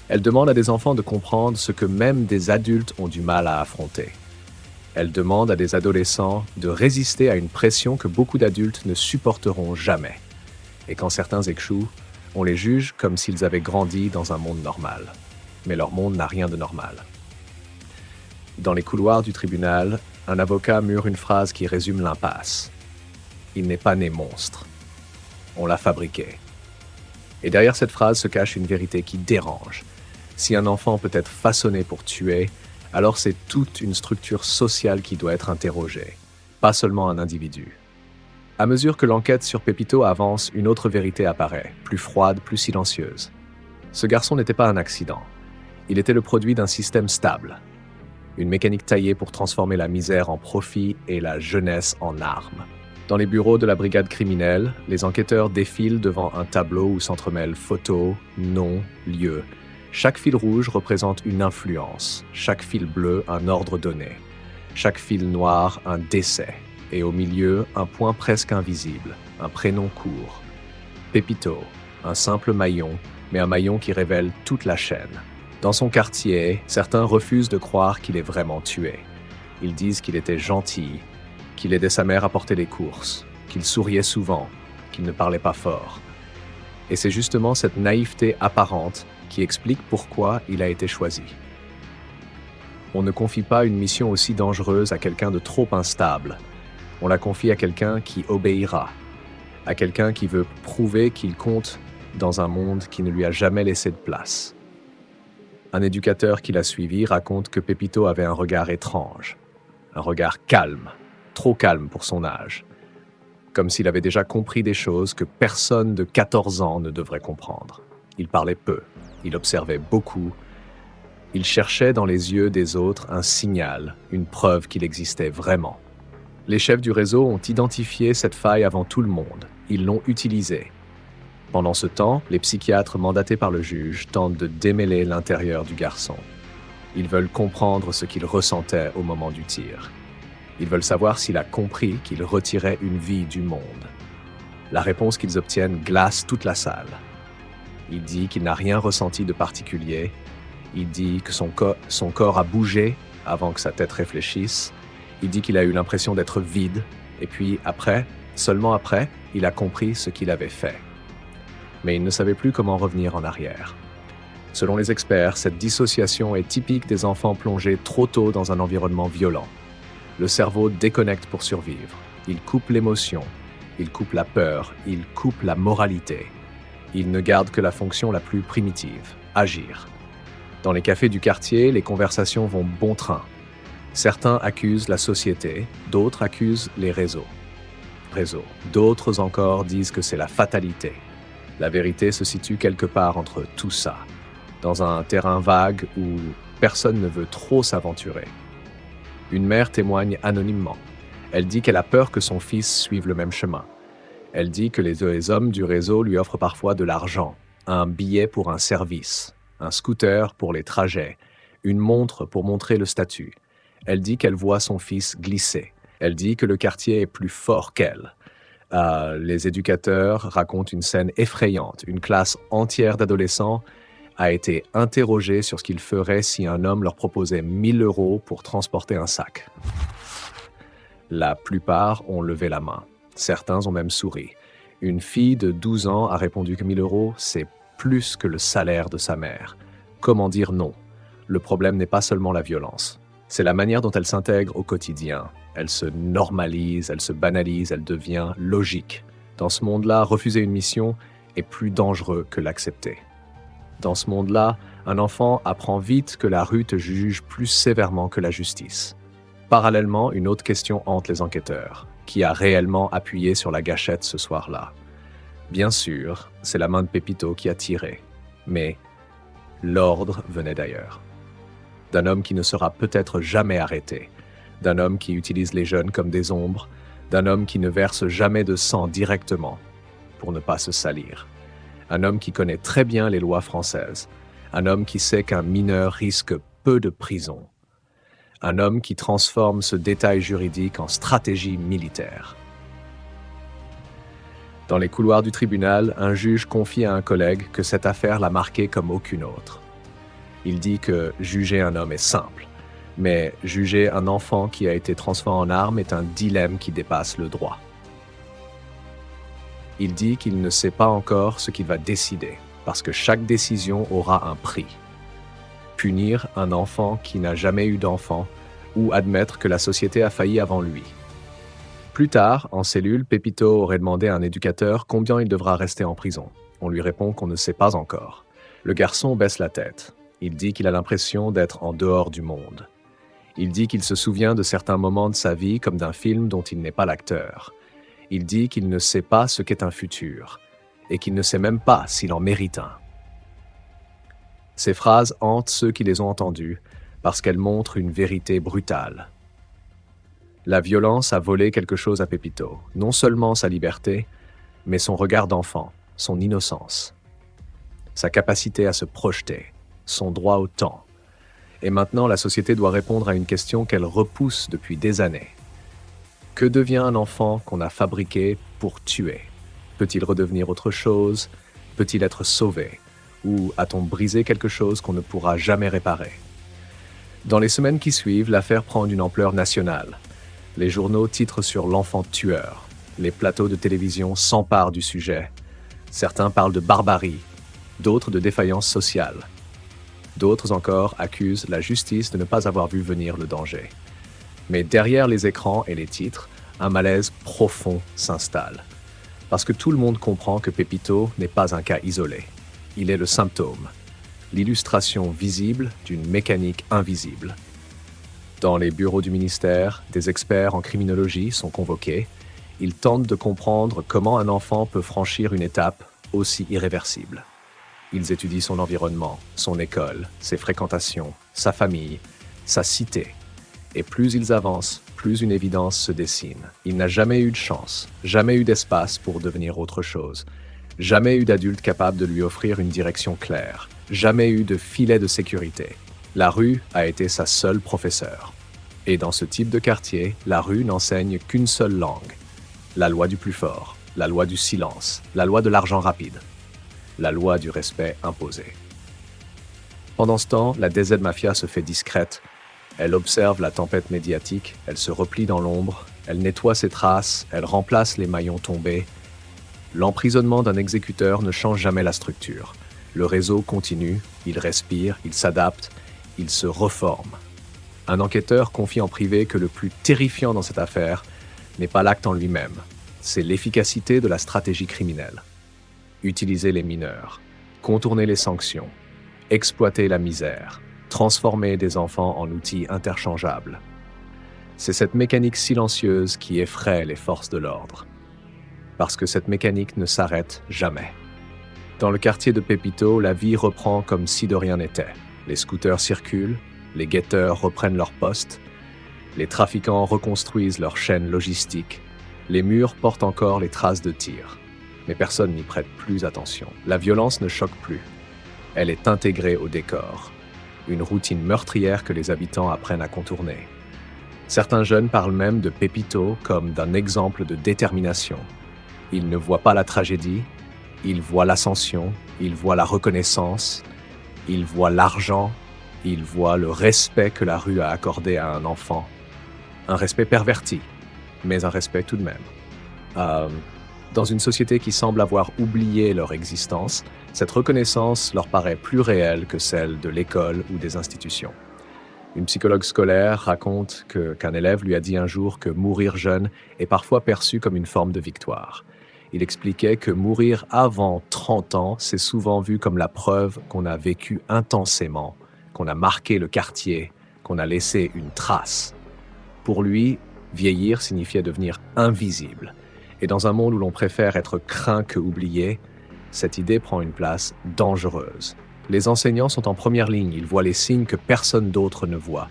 Elle demande à des enfants de comprendre ce que même des adultes ont du mal à affronter. Elle demande à des adolescents de résister à une pression que beaucoup d'adultes ne supporteront jamais. Et quand certains échouent, on les juge comme s'ils avaient grandi dans un monde normal. Mais leur monde n'a rien de normal. Dans les couloirs du tribunal, un avocat murmure une phrase qui résume l'impasse. Il n'est pas né monstre. On l'a fabriqué. Et derrière cette phrase se cache une vérité qui dérange. Si un enfant peut être façonné pour tuer, alors c'est toute une structure sociale qui doit être interrogée, pas seulement un individu. À mesure que l'enquête sur Pepito avance, une autre vérité apparaît, plus froide, plus silencieuse. Ce garçon n'était pas un accident. Il était le produit d'un système stable. Une mécanique taillée pour transformer la misère en profit et la jeunesse en arme. Dans les bureaux de la brigade criminelle, les enquêteurs défilent devant un tableau où s'entremêlent photos, noms, lieux. Chaque fil rouge représente une influence, chaque fil bleu un ordre donné, chaque fil noir un décès, et au milieu un point presque invisible, un prénom court. Pepito, un simple maillon, mais un maillon qui révèle toute la chaîne. Dans son quartier, certains refusent de croire qu'il est vraiment tué. Ils disent qu'il était gentil, qu'il aidait sa mère à porter les courses, qu'il souriait souvent, qu'il ne parlait pas fort. Et c'est justement cette naïveté apparente qui explique pourquoi il a été choisi. On ne confie pas une mission aussi dangereuse à quelqu'un de trop instable. On la confie à quelqu'un qui obéira, à quelqu'un qui veut prouver qu'il compte dans un monde qui ne lui a jamais laissé de place. Un éducateur qui l'a suivi raconte que Pepito avait un regard étrange, un regard calme, trop calme pour son âge. comme s'il avait déjà compris des choses que personne de 14 ans ne devrait comprendre. Il parlait peu, il observait beaucoup, il cherchait dans les yeux des autres un signal, une preuve qu'il existait vraiment. Les chefs du réseau ont identifié cette faille avant tout le monde, ils l'ont utilisée. Pendant ce temps, les psychiatres mandatés par le juge tentent de démêler l'intérieur du garçon. Ils veulent comprendre ce qu'il ressentait au moment du tir. Ils veulent savoir s'il a compris qu'il retirait une vie du monde. La réponse qu'ils obtiennent glace toute la salle. Il dit qu'il n'a rien ressenti de particulier. Il dit que son corps a bougé avant que sa tête réfléchisse. Il dit qu'il a eu l'impression d'être vide. Et puis après, seulement après, il a compris ce qu'il avait fait. Mais il ne savait plus comment revenir en arrière. Selon les experts, cette dissociation est typique des enfants plongés trop tôt dans un environnement violent. Le cerveau déconnecte pour survivre. Il coupe l'émotion, il coupe la peur, il coupe la moralité. Il ne garde que la fonction la plus primitive, agir. Dans les cafés du quartier, les conversations vont bon train. Certains accusent la société, d'autres accusent les réseaux. D'autres encore disent que c'est la fatalité. La vérité se situe quelque part entre tout ça, dans un terrain vague où personne ne veut trop s'aventurer. Une mère témoigne anonymement. Elle dit qu'elle a peur que son fils suive le même chemin. Elle dit que les hommes du réseau lui offrent parfois de l'argent, un billet pour un service, un scooter pour les trajets, une montre pour montrer le statut. Elle dit qu'elle voit son fils glisser. Elle dit que le quartier est plus fort qu'elle. Les éducateurs racontent une scène effrayante. Une classe entière d'adolescents a été interrogée sur ce qu'ils feraient si un homme leur proposait 1 000 € pour transporter un sac. La plupart ont levé la main. Certains ont même souri. Une fille de 12 ans a répondu que 1 000 €, c'est plus que le salaire de sa mère. Comment dire non? Le problème n'est pas seulement la violence. C'est la manière dont elle s'intègre au quotidien. Elle se normalise, elle se banalise, elle devient logique. Dans ce monde-là, refuser une mission est plus dangereux que l'accepter. Dans ce monde-là, un enfant apprend vite que la rue te juge plus sévèrement que la justice. Parallèlement, une autre question hante les enquêteurs. Qui a réellement appuyé sur la gâchette ce soir-là? Bien sûr, c'est la main de Pépito qui a tiré. Mais l'ordre venait d'ailleurs. D'un homme qui ne sera peut-être jamais arrêté. D'un homme qui utilise les jeunes comme des ombres. D'un homme qui ne verse jamais de sang directement pour ne pas se salir. Un homme qui connaît très bien les lois françaises. Un homme qui sait qu'un mineur risque peu de prison. Un homme qui transforme ce détail juridique en stratégie militaire. Dans les couloirs du tribunal, un juge confie à un collègue que cette affaire l'a marqué comme aucune autre. Il dit que juger un homme est simple, mais juger un enfant qui a été transformé en arme est un dilemme qui dépasse le droit. Il dit qu'il ne sait pas encore ce qu'il va décider, parce que chaque décision aura un prix. Punir un enfant qui n'a jamais eu d'enfant, ou admettre que la société a failli avant lui. Plus tard, en cellule, Pépito aurait demandé à un éducateur combien il devra rester en prison. On lui répond qu'on ne sait pas encore. Le garçon baisse la tête. Il dit qu'il a l'impression d'être en dehors du monde. Il dit qu'il se souvient de certains moments de sa vie comme d'un film dont il n'est pas l'acteur. Il dit qu'il ne sait pas ce qu'est un futur, et qu'il ne sait même pas s'il en mérite un. Ces phrases hantent ceux qui les ont entendues, parce qu'elles montrent une vérité brutale. La violence a volé quelque chose à Pépito, non seulement sa liberté, mais son regard d'enfant, son innocence, sa capacité à se projeter, son droit au temps. Et maintenant, la société doit répondre à une question qu'elle repousse depuis des années. Que devient un enfant qu'on a fabriqué pour tuer? Peut-il redevenir autre chose? Peut-il être sauvé? Ou a-t-on brisé quelque chose qu'on ne pourra jamais réparer? Dans les semaines qui suivent, l'affaire prend une ampleur nationale. Les journaux titrent sur l'enfant tueur. Les plateaux de télévision s'emparent du sujet. Certains parlent de barbarie, d'autres de défaillance sociale. D'autres encore accusent la justice de ne pas avoir vu venir le danger. Mais derrière les écrans et les titres, un malaise profond s'installe. Parce que tout le monde comprend que Pépito n'est pas un cas isolé. Il est le symptôme, l'illustration visible d'une mécanique invisible. Dans les bureaux du ministère, des experts en criminologie sont convoqués. Ils tentent de comprendre comment un enfant peut franchir une étape aussi irréversible. Ils étudient son environnement, son école, ses fréquentations, sa famille, sa cité. Et plus ils avancent, plus une évidence se dessine. Il n'a jamais eu de chance, jamais eu d'espace pour devenir autre chose, jamais eu d'adulte capable de lui offrir une direction claire, jamais eu de filet de sécurité. La rue a été sa seule professeure. Et dans ce type de quartier, la rue n'enseigne qu'une seule langue. La loi du plus fort, la loi du silence, la loi de l'argent rapide, la loi du respect imposé. Pendant ce temps, la DZ Mafia se fait discrète. Elle observe la tempête médiatique, elle se replie dans l'ombre, elle nettoie ses traces, elle remplace les maillons tombés. L'emprisonnement d'un exécuteur ne change jamais la structure. Le réseau continue, il respire, il s'adapte, il se reforme. Un enquêteur confie en privé que le plus terrifiant dans cette affaire n'est pas l'acte en lui-même, c'est l'efficacité de la stratégie criminelle. Utiliser les mineurs, contourner les sanctions, exploiter la misère, transformer des enfants en outils interchangeables. C'est cette mécanique silencieuse qui effraie les forces de l'ordre. Parce que cette mécanique ne s'arrête jamais. Dans le quartier de Pepito, la vie reprend comme si de rien n'était. Les scooters circulent, les guetteurs reprennent leur poste, les trafiquants reconstruisent leur chaîne logistique, les murs portent encore les traces de tirs. Mais personne n'y prête plus attention. La violence ne choque plus. Elle est intégrée au décor. Une routine meurtrière que les habitants apprennent à contourner. Certains jeunes parlent même de Pepito comme d'un exemple de détermination. Ils ne voient pas la tragédie, ils voient l'ascension, ils voient la reconnaissance, ils voient l'argent, ils voient le respect que la rue a accordé à un enfant. Un respect perverti, mais un respect tout de même. Dans une société qui semble avoir oublié leur existence, cette reconnaissance leur paraît plus réelle que celle de l'école ou des institutions. Une psychologue scolaire raconte qu'un élève lui a dit un jour que mourir jeune est parfois perçu comme une forme de victoire. Il expliquait que mourir avant 30 ans, c'est souvent vu comme la preuve qu'on a vécu intensément, qu'on a marqué le quartier, qu'on a laissé une trace. Pour lui, vieillir signifiait devenir invisible. Et dans un monde où l'on préfère être craint que oublié, cette idée prend une place dangereuse. Les enseignants sont en première ligne, ils voient les signes que personne d'autre ne voit.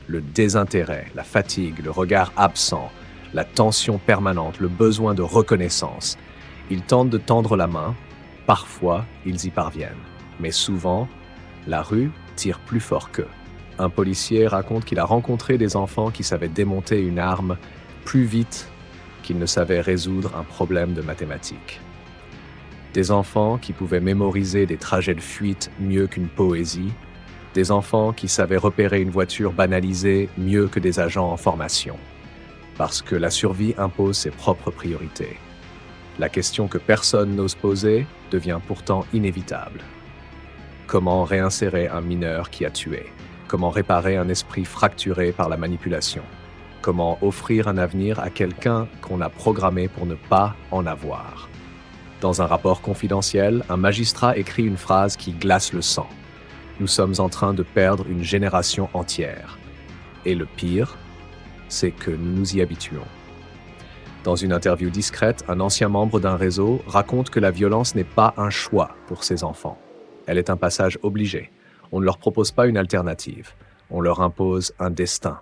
Le désintérêt, la fatigue, le regard absent, la tension permanente, le besoin de reconnaissance. Ils tentent de tendre la main, parfois ils y parviennent. Mais souvent, la rue tire plus fort qu'eux. Un policier raconte qu'il a rencontré des enfants qui savaient démonter une arme plus vite qu'ils ne savaient résoudre un problème de mathématiques. Des enfants qui pouvaient mémoriser des trajets de fuite mieux qu'une poésie, des enfants qui savaient repérer une voiture banalisée mieux que des agents en formation. Parce que la survie impose ses propres priorités. La question que personne n'ose poser devient pourtant inévitable. Comment réinsérer un mineur qui a tué? Comment réparer un esprit fracturé par la manipulation? Comment offrir un avenir à quelqu'un qu'on a programmé pour ne pas en avoir? Dans un rapport confidentiel, un magistrat écrit une phrase qui glace le sang. Nous sommes en train de perdre une génération entière. Et le pire, c'est que nous nous y habituons. Dans une interview discrète, un ancien membre d'un réseau raconte que la violence n'est pas un choix pour ses enfants. Elle est un passage obligé. On ne leur propose pas une alternative. On leur impose un destin.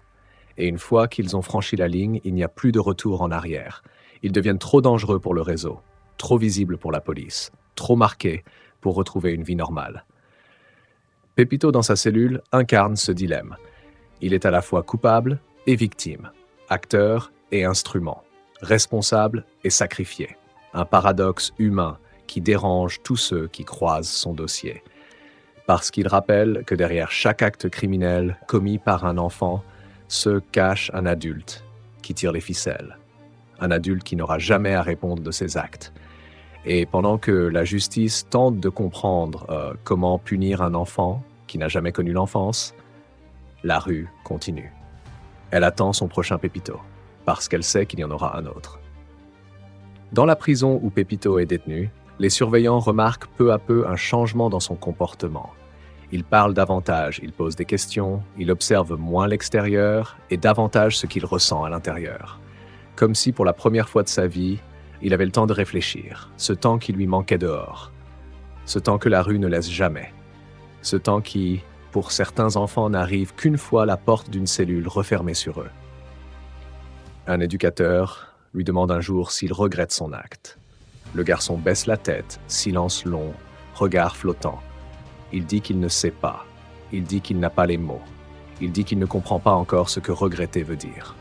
Et une fois qu'ils ont franchi la ligne, il n'y a plus de retour en arrière. Ils deviennent trop dangereux pour le réseau, trop visibles pour la police, trop marqués pour retrouver une vie normale. Pepito, dans sa cellule, incarne ce dilemme. Il est à la fois coupable et victime, acteur et instrument, responsable et sacrifié. Un paradoxe humain qui dérange tous ceux qui croisent son dossier. Parce qu'il rappelle que derrière chaque acte criminel commis par un enfant, se cache un adulte qui tire les ficelles. Un adulte qui n'aura jamais à répondre de ses actes. Et pendant que la justice tente de comprendre comment punir un enfant qui n'a jamais connu l'enfance, la rue continue. Elle attend son prochain Pepito, parce qu'elle sait qu'il y en aura un autre. Dans la prison où Pepito est détenu, les surveillants remarquent peu à peu un changement dans son comportement. Il parle davantage, il pose des questions, il observe moins l'extérieur et davantage ce qu'il ressent à l'intérieur. Comme si pour la première fois de sa vie, il avait le temps de réfléchir, ce temps qui lui manquait dehors, ce temps que la rue ne laisse jamais, ce temps qui, pour certains enfants, n'arrive qu'une fois la porte d'une cellule refermée sur eux. Un éducateur lui demande un jour s'il regrette son acte. Le garçon baisse la tête, silence long, regard flottant. Il dit qu'il ne sait pas, il dit qu'il n'a pas les mots, il dit qu'il ne comprend pas encore ce que regretter veut dire.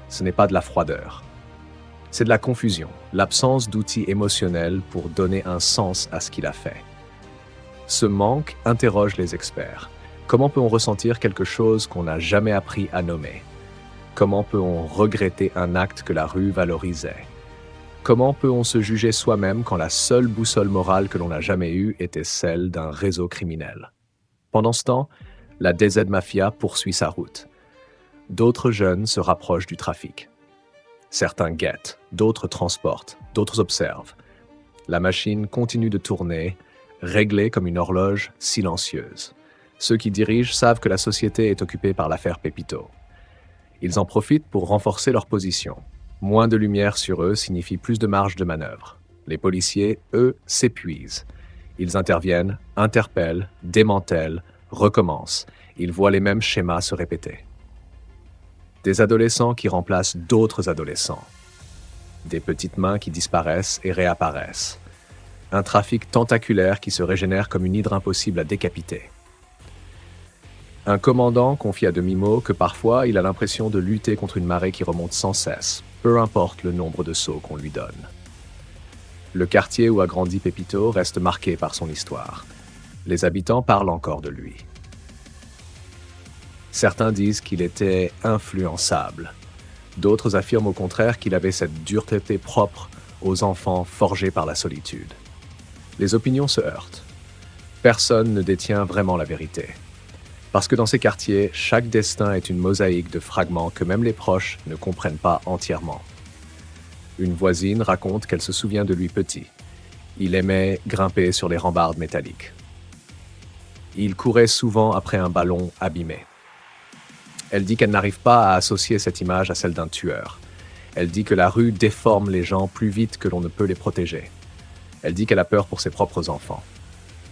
Ce n'est pas de la froideur. C'est de la confusion, l'absence d'outils émotionnels pour donner un sens à ce qu'il a fait. Ce manque interroge les experts. Comment peut-on ressentir quelque chose qu'on n'a jamais appris à nommer? Comment peut-on regretter un acte que la rue valorisait? Comment peut-on se juger soi-même quand la seule boussole morale que l'on n'a jamais eue était celle d'un réseau criminel? Pendant ce temps, la DZ Mafia poursuit sa route. D'autres jeunes se rapprochent du trafic. Certains guettent, d'autres transportent, d'autres observent. La machine continue de tourner, réglée comme une horloge silencieuse. Ceux qui dirigent savent que la société est occupée par l'affaire Pepito. Ils en profitent pour renforcer leur position. Moins de lumière sur eux signifie plus de marge de manœuvre. Les policiers, eux, s'épuisent. Ils interviennent, interpellent, démantèlent, recommencent. Ils voient les mêmes schémas se répéter. Des adolescents qui remplacent d'autres adolescents. Des petites mains qui disparaissent et réapparaissent. Un trafic tentaculaire qui se régénère comme une hydre impossible à décapiter. Un commandant confie à demi-mot que parfois il a l'impression de lutter contre une marée qui remonte sans cesse, peu importe le nombre de sauts qu'on lui donne. Le quartier où a grandi Pepito reste marqué par son histoire. Les habitants parlent encore de lui. Certains disent qu'il était influençable. D'autres affirment au contraire qu'il avait cette dureté propre aux enfants forgés par la solitude. Les opinions se heurtent. Personne ne détient vraiment la vérité. Parce que dans ces quartiers, chaque destin est une mosaïque de fragments que même les proches ne comprennent pas entièrement. Une voisine raconte qu'elle se souvient de lui petit. Il aimait grimper sur les rambardes métalliques. Il courait souvent après un ballon abîmé. Elle dit qu'elle n'arrive pas à associer cette image à celle d'un tueur. Elle dit que la rue déforme les gens plus vite que l'on ne peut les protéger. Elle dit qu'elle a peur pour ses propres enfants.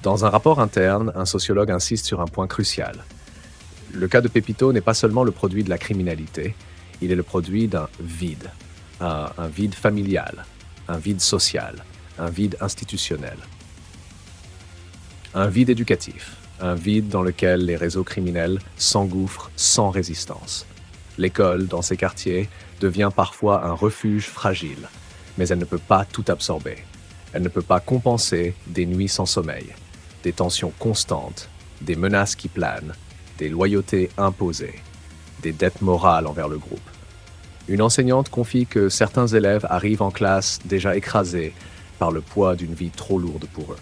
Dans un rapport interne, un sociologue insiste sur un point crucial. Le cas de Pepito n'est pas seulement le produit de la criminalité, il est le produit d'un vide. Un vide familial, un vide social, un vide institutionnel. Un vide éducatif, un vide dans lequel les réseaux criminels s'engouffrent sans résistance. L'école, dans ces quartiers, devient parfois un refuge fragile, mais elle ne peut pas tout absorber. Elle ne peut pas compenser des nuits sans sommeil, des tensions constantes, des menaces qui planent, des loyautés imposées, des dettes morales envers le groupe. Une enseignante confie que certains élèves arrivent en classe déjà écrasés par le poids d'une vie trop lourde pour eux.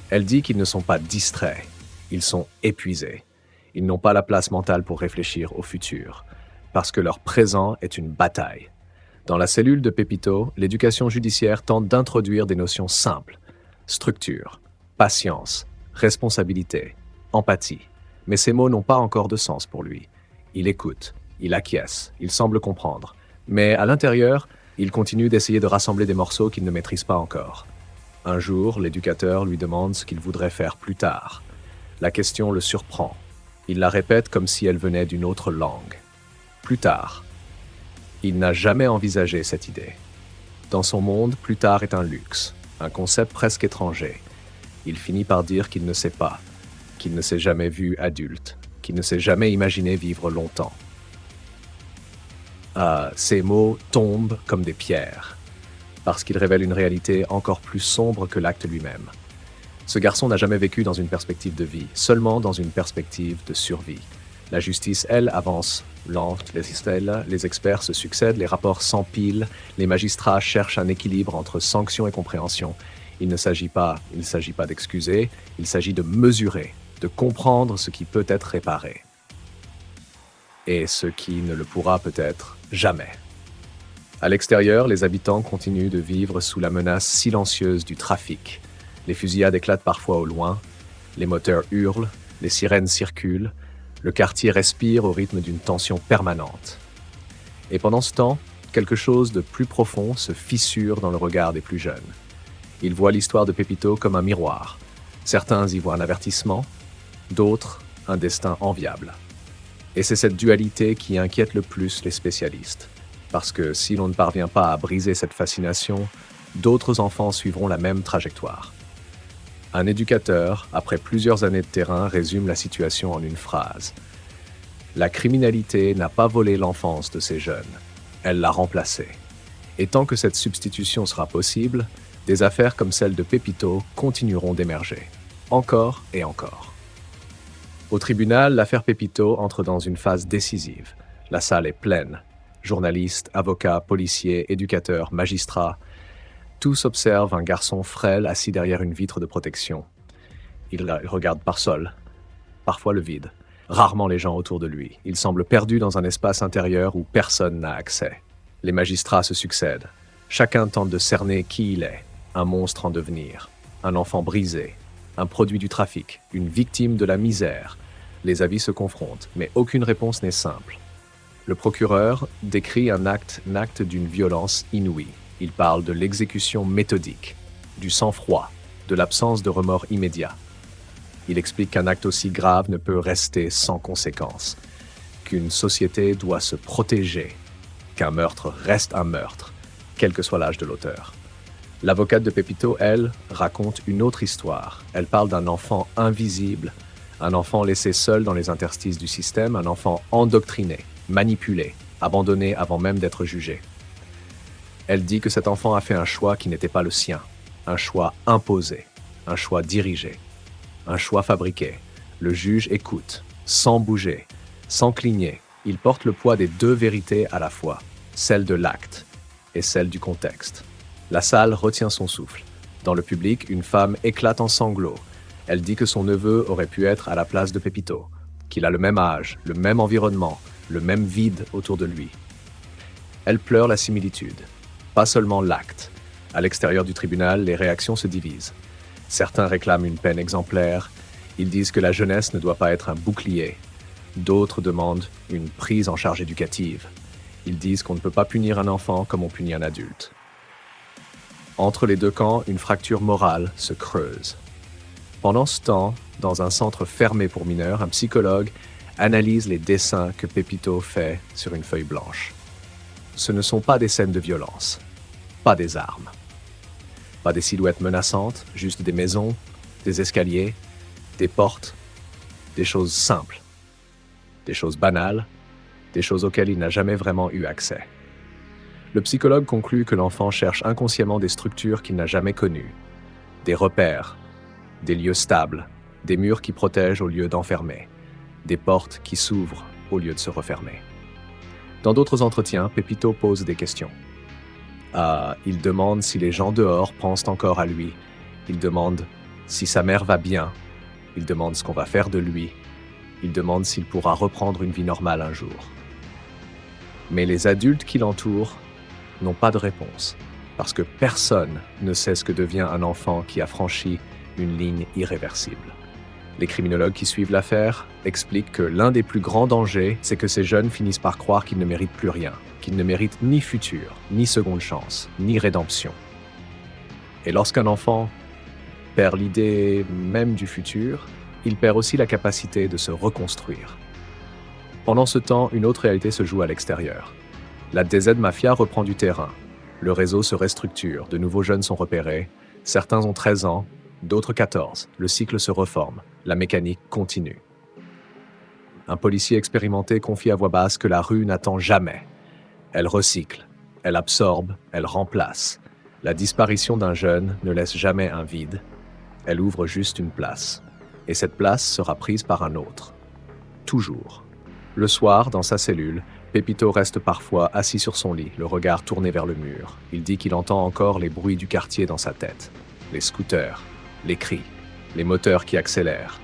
Elle dit qu'ils ne sont pas distraits, ils sont épuisés. Ils n'ont pas la place mentale pour réfléchir au futur, parce que leur présent est une bataille. Dans la cellule de Pepito, l'éducation judiciaire tente d'introduire des notions simples. Structure, patience, responsabilité, empathie. Mais ces mots n'ont pas encore de sens pour lui. Il écoute, il acquiesce, il semble comprendre. Mais à l'intérieur, il continue d'essayer de rassembler des morceaux qu'il ne maîtrise pas encore. Un jour, l'éducateur lui demande ce qu'il voudrait faire plus tard. La question le surprend. Il la répète comme si elle venait d'une autre langue. Plus tard. Il n'a jamais envisagé cette idée. Dans son monde, plus tard est un luxe, un concept presque étranger. Il finit par dire qu'il ne sait pas, qu'il ne s'est jamais vu adulte, qu'il ne s'est jamais imaginé vivre longtemps. Ces mots tombent comme des pierres, parce qu'ils révèlent une réalité encore plus sombre que l'acte lui-même. Ce garçon n'a jamais vécu dans une perspective de vie, seulement dans une perspective de survie. La justice, elle, avance lente, les experts se succèdent, les rapports s'empilent, les magistrats cherchent un équilibre entre sanction et compréhension. Il ne s'agit pas d'excuser, il s'agit de mesurer, de comprendre ce qui peut être réparé. Et ce qui ne le pourra peut-être jamais. À l'extérieur, les habitants continuent de vivre sous la menace silencieuse du trafic. Les fusillades éclatent parfois au loin, les moteurs hurlent, les sirènes circulent, le quartier respire au rythme d'une tension permanente. Et pendant ce temps, Quelque chose de plus profond se fissure dans le regard des plus jeunes. Ils voient l'histoire de Pepito comme un miroir. Certains y voient un avertissement, d'autres un destin enviable. Et c'est cette dualité qui inquiète le plus les spécialistes. Parce que si l'on ne parvient pas à briser cette fascination, d'autres enfants suivront la même trajectoire. Un éducateur, après plusieurs années de terrain, résume la situation en une phrase. La criminalité n'a pas volé l'enfance de ces jeunes, elle l'a remplacée. Et tant que cette substitution sera possible, des affaires comme celle de Pepito continueront d'émerger, encore et encore. Au tribunal, l'affaire Pepito entre dans une phase décisive. La salle est pleine. Journalistes, avocats, policiers, éducateurs, magistrats, tous observent un garçon frêle assis derrière une vitre de protection. Il regarde par sol, parfois le vide, rarement les gens autour de lui. Il semble perdu dans un espace intérieur où personne n'a accès. Les magistrats se succèdent. Chacun tente de cerner qui il est. Un monstre en devenir, un enfant brisé, un produit du trafic, une victime de la misère. Les avis se confrontent, mais aucune réponse n'est simple. Le procureur décrit un acte d'une violence inouïe. Il parle de l'exécution méthodique, du sang-froid, de l'absence de remords immédiat. Il explique qu'un acte aussi grave ne peut rester sans conséquence, qu'une société doit se protéger, qu'un meurtre reste un meurtre, quel que soit l'âge de l'auteur. L'avocate de Pepito, elle, raconte une autre histoire. Elle parle d'un enfant invisible, un enfant laissé seul dans les interstices du système, un enfant endoctriné, manipulé, abandonné avant même d'être jugé. Elle dit que cet enfant a fait un choix qui n'était pas le sien, un choix imposé, un choix dirigé, un choix fabriqué. Le juge écoute, sans bouger, sans cligner. Il porte le poids des deux vérités à la fois, celle de l'acte et celle du contexte. La salle retient son souffle. Dans le public, une femme éclate en sanglots. Elle dit que son neveu aurait pu être à la place de Pepito, qu'il a le même âge, le même environnement, le même vide autour de lui. Elle pleure la similitude, pas seulement l'acte. À l'extérieur du tribunal, les réactions se divisent. Certains réclament une peine exemplaire, ils disent que la jeunesse ne doit pas être un bouclier. D'autres demandent une prise en charge éducative. Ils disent qu'on ne peut pas punir un enfant comme on punit un adulte. Entre les deux camps, une fracture morale se creuse. Pendant ce temps, dans un centre fermé pour mineurs, un psychologue analyse les dessins que Pepito fait sur une feuille blanche. Ce ne sont pas des scènes de violence, pas des armes, pas des silhouettes menaçantes, juste des maisons, des escaliers, des portes, des choses simples, des choses banales, des choses auxquelles il n'a jamais vraiment eu accès. Le psychologue conclut que l'enfant cherche inconsciemment des structures qu'il n'a jamais connues, des repères, des lieux stables, des murs qui protègent au lieu d'enfermer, des portes qui s'ouvrent au lieu de se refermer. Dans d'autres entretiens, Pepito pose des questions. Il demande si les gens dehors pensent encore à lui. Il demande si sa mère va bien. Il demande ce qu'on va faire de lui. Il demande s'il pourra reprendre une vie normale un jour. Mais les adultes qui l'entourent n'ont pas de réponse, parce que personne ne sait ce que devient un enfant qui a franchi une ligne irréversible. Les criminologues qui suivent l'affaire expliquent que l'un des plus grands dangers, c'est que ces jeunes finissent par croire qu'ils ne méritent plus rien, qu'ils ne méritent ni futur, ni seconde chance, ni rédemption. Et lorsqu'un enfant perd l'idée même du futur, il perd aussi la capacité de se reconstruire. Pendant ce temps, une autre réalité se joue à l'extérieur. La DZ Mafia reprend du terrain. Le réseau se restructure, de nouveaux jeunes sont repérés. Certains ont 13 ans, d'autres 14. Le cycle se reforme, la mécanique continue. Un policier expérimenté confie à voix basse que la rue n'attend jamais. Elle recycle, elle absorbe, elle remplace. La disparition d'un jeune ne laisse jamais un vide. Elle ouvre juste une place. Et cette place sera prise par un autre. Toujours. Le soir, dans sa cellule, Pepito reste parfois assis sur son lit, le regard tourné vers le mur. Il dit qu'il entend encore les bruits du quartier dans sa tête. Les scooters, les cris, les moteurs qui accélèrent.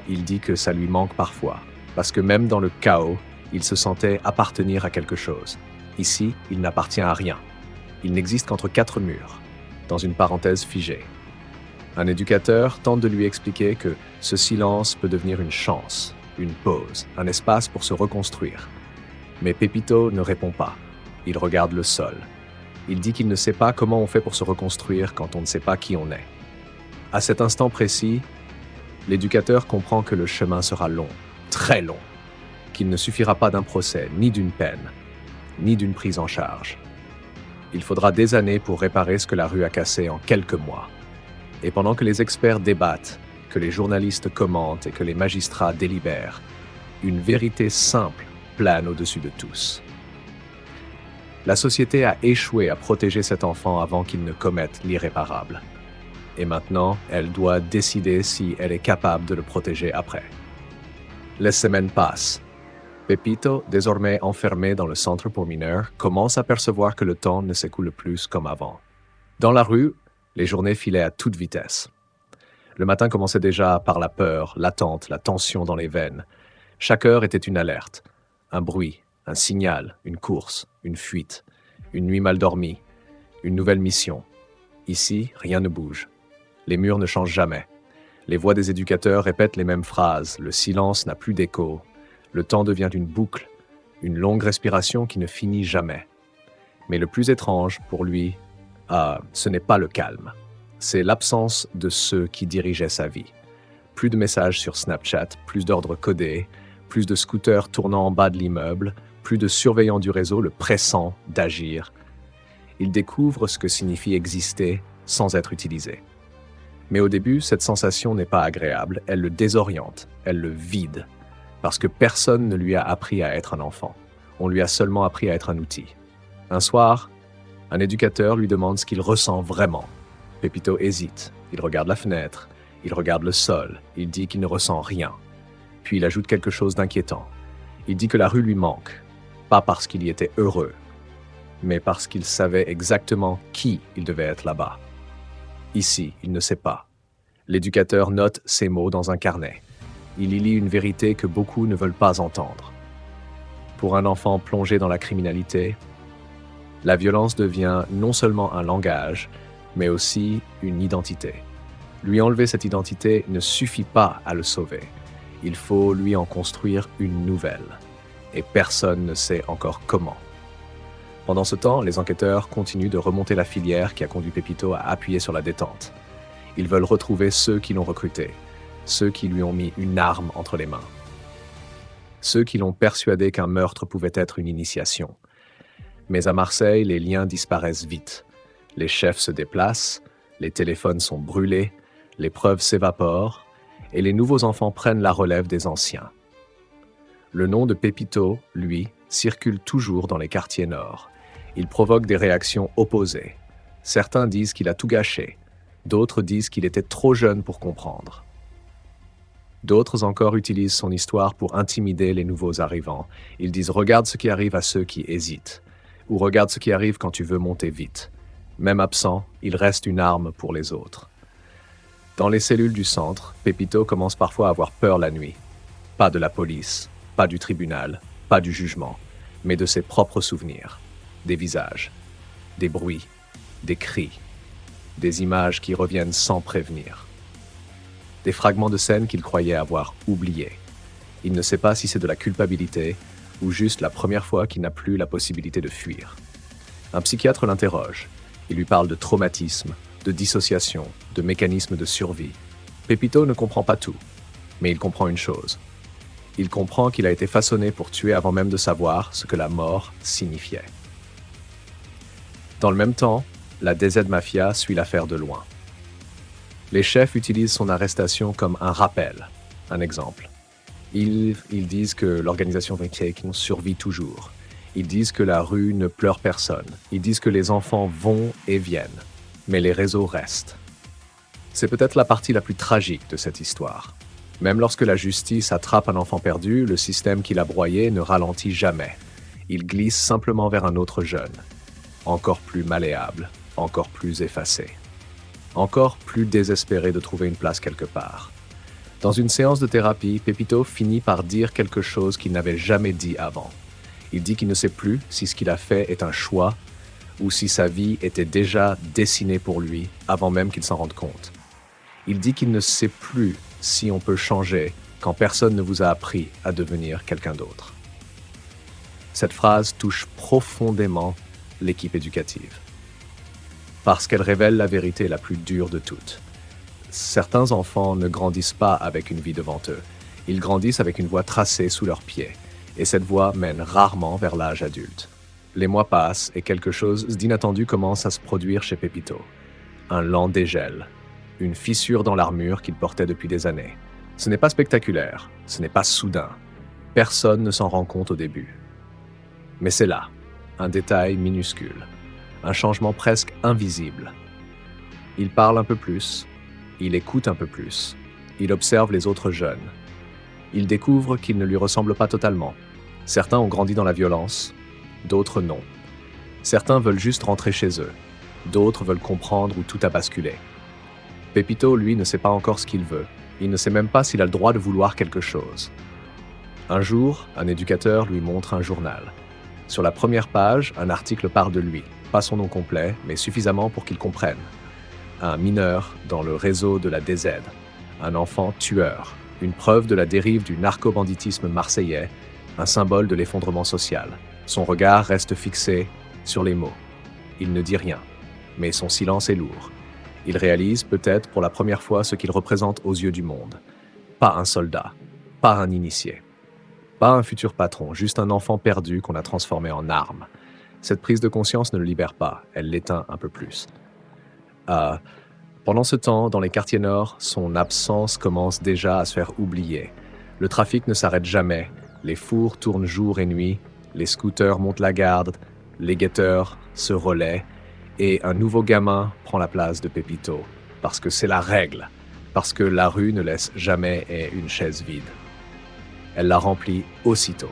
Il dit que ça lui manque parfois, parce que même dans le chaos, il se sentait appartenir à quelque chose. Ici, il n'appartient à rien. Il n'existe qu'entre 4 murs, dans une parenthèse figée. Un éducateur tente de lui expliquer que ce silence peut devenir une chance, une pause, un espace pour se reconstruire. Mais Pepito ne répond pas. Il regarde le sol. Il dit qu'il ne sait pas comment on fait pour se reconstruire quand on ne sait pas qui on est. À cet instant précis, l'éducateur comprend que le chemin sera long, très long, qu'il ne suffira pas d'un procès, ni d'une peine, ni d'une prise en charge. Il faudra des années pour réparer ce que la rue a cassé en quelques mois. Et pendant que les experts débattent, que les journalistes commentent et que les magistrats délibèrent, une vérité simple plane au-dessus de tous. La société a échoué à protéger cet enfant avant qu'il ne commette l'irréparable. Et maintenant, elle doit décider si elle est capable de le protéger après. Les semaines passent. Pepito, désormais enfermé dans le centre pour mineurs, commence à percevoir que le temps ne s'écoule plus comme avant. Dans la rue, les journées filaient à toute vitesse. Le matin commençait déjà par la peur, l'attente, la tension dans les veines. Chaque heure était une alerte, un bruit, un signal, une course, une fuite, une nuit mal dormie, une nouvelle mission. Ici, rien ne bouge. Les murs ne changent jamais. Les voix des éducateurs répètent les mêmes phrases, le silence n'a plus d'écho. Le temps devient une boucle, une longue respiration qui ne finit jamais. Mais le plus étrange pour lui, ce n'est pas le calme. C'est l'absence de ceux qui dirigeaient sa vie. Plus de messages sur Snapchat, plus d'ordres codés, plus de scooters tournant en bas de l'immeuble, plus de surveillants du réseau le pressant d'agir. Il découvre ce que signifie exister sans être utilisé. Mais au début, cette sensation n'est pas agréable, elle le désoriente, elle le vide. Parce que personne ne lui a appris à être un enfant. On lui a seulement appris à être un outil. Un soir, un éducateur lui demande ce qu'il ressent vraiment. Pepito hésite, il regarde la fenêtre, il regarde le sol, il dit qu'il ne ressent rien. Puis il ajoute quelque chose d'inquiétant. Il dit que la rue lui manque, pas parce qu'il y était heureux, mais parce qu'il savait exactement qui il devait être là-bas. Ici, il ne sait pas. L'éducateur note ces mots dans un carnet. Il y lit une vérité que beaucoup ne veulent pas entendre. Pour un enfant plongé dans la criminalité, la violence devient non seulement un langage, mais aussi une identité. Lui enlever cette identité ne suffit pas à le sauver. Il faut lui en construire une nouvelle. Et personne ne sait encore comment. Pendant ce temps, les enquêteurs continuent de remonter la filière qui a conduit Pepito à appuyer sur la détente. Ils veulent retrouver ceux qui l'ont recruté, ceux qui lui ont mis une arme entre les mains, ceux qui l'ont persuadé qu'un meurtre pouvait être une initiation. Mais à Marseille, les liens disparaissent vite. Les chefs se déplacent, les téléphones sont brûlés, les preuves s'évaporent, et les nouveaux enfants prennent la relève des anciens. Le nom de Pepito, lui, circule toujours dans les quartiers nord. Il provoque des réactions opposées. Certains disent qu'il a tout gâché, d'autres disent qu'il était trop jeune pour comprendre. D'autres encore utilisent son histoire pour intimider les nouveaux arrivants. Ils disent « Regarde ce qui arrive à ceux qui hésitent » ou « Regarde ce qui arrive quand tu veux monter vite ». Même absent, il reste une arme pour les autres. Dans les cellules du centre, Pepito commence parfois à avoir peur la nuit. Pas de la police, pas du tribunal, pas du jugement, mais de ses propres souvenirs. Des visages, des bruits, des cris, des images qui reviennent sans prévenir. Des fragments de scènes qu'il croyait avoir oubliés. Il ne sait pas si c'est de la culpabilité ou juste la première fois qu'il n'a plus la possibilité de fuir. Un psychiatre l'interroge. Il lui parle de traumatisme, de dissociation, de mécanismes de survie. Pepito ne comprend pas tout, mais il comprend une chose. Il comprend qu'il a été façonné pour tuer avant même de savoir ce que la mort signifiait. Dans le même temps, la DZ Mafia suit l'affaire de loin. Les chefs utilisent son arrestation comme un rappel, un exemple. Ils disent que l'organisation Vacation survit toujours. Ils disent que la rue ne pleure personne. Ils disent que les enfants vont et viennent. Mais les réseaux restent. C'est peut-être la partie la plus tragique de cette histoire. Même lorsque la justice attrape un enfant perdu, le système qui l'a broyé ne ralentit jamais. Il glisse simplement vers un autre jeune. Encore plus malléable, encore plus effacé. Encore plus désespéré de trouver une place quelque part. Dans une séance de thérapie, Pepito finit par dire quelque chose qu'il n'avait jamais dit avant. Il dit qu'il ne sait plus si ce qu'il a fait est un choix ou si sa vie était déjà dessinée pour lui avant même qu'il s'en rende compte. Il dit qu'il ne sait plus si on peut changer quand personne ne vous a appris à devenir quelqu'un d'autre. Cette phrase touche profondément l'équipe éducative. Parce qu'elle révèle la vérité la plus dure de toutes. Certains enfants ne grandissent pas avec une vie devant eux. Ils grandissent avec une voie tracée sous leurs pieds. Et cette voie mène rarement vers l'âge adulte. Les mois passent et quelque chose d'inattendu commence à se produire chez Pepito. Un lent dégel. Une fissure dans l'armure qu'il portait depuis des années. Ce n'est pas spectaculaire, ce n'est pas soudain. Personne ne s'en rend compte au début. Mais c'est là, un détail minuscule, un changement presque invisible. Il parle un peu plus, il écoute un peu plus, il observe les autres jeunes. Il découvre qu'ils ne lui ressemblent pas totalement. Certains ont grandi dans la violence, d'autres non. Certains veulent juste rentrer chez eux, d'autres veulent comprendre où tout a basculé. Pepito, lui, ne sait pas encore ce qu'il veut. Il ne sait même pas s'il a le droit de vouloir quelque chose. Un jour, un éducateur lui montre un journal. Sur la première page, un article parle de lui, pas son nom complet, mais suffisamment pour qu'il comprenne. Un mineur dans le réseau de la DZ, un enfant tueur, une preuve de la dérive du narco-banditisme marseillais, un symbole de l'effondrement social. Son regard reste fixé sur les mots. Il ne dit rien, mais son silence est lourd. Il réalise peut-être pour la première fois ce qu'il représente aux yeux du monde. Pas un soldat, pas un initié. Pas un futur patron, juste un enfant perdu qu'on a transformé en arme. Cette prise de conscience ne le libère pas, elle l'éteint un peu plus. Pendant ce temps, dans les quartiers nord, son absence commence déjà à se faire oublier. Le trafic ne s'arrête jamais, les fours tournent jour et nuit, les scooters montent la garde, les guetteurs se relaient, et un nouveau gamin prend la place de Pepito, parce que c'est la règle, parce que la rue ne laisse jamais une chaise vide. Elle la remplit aussitôt.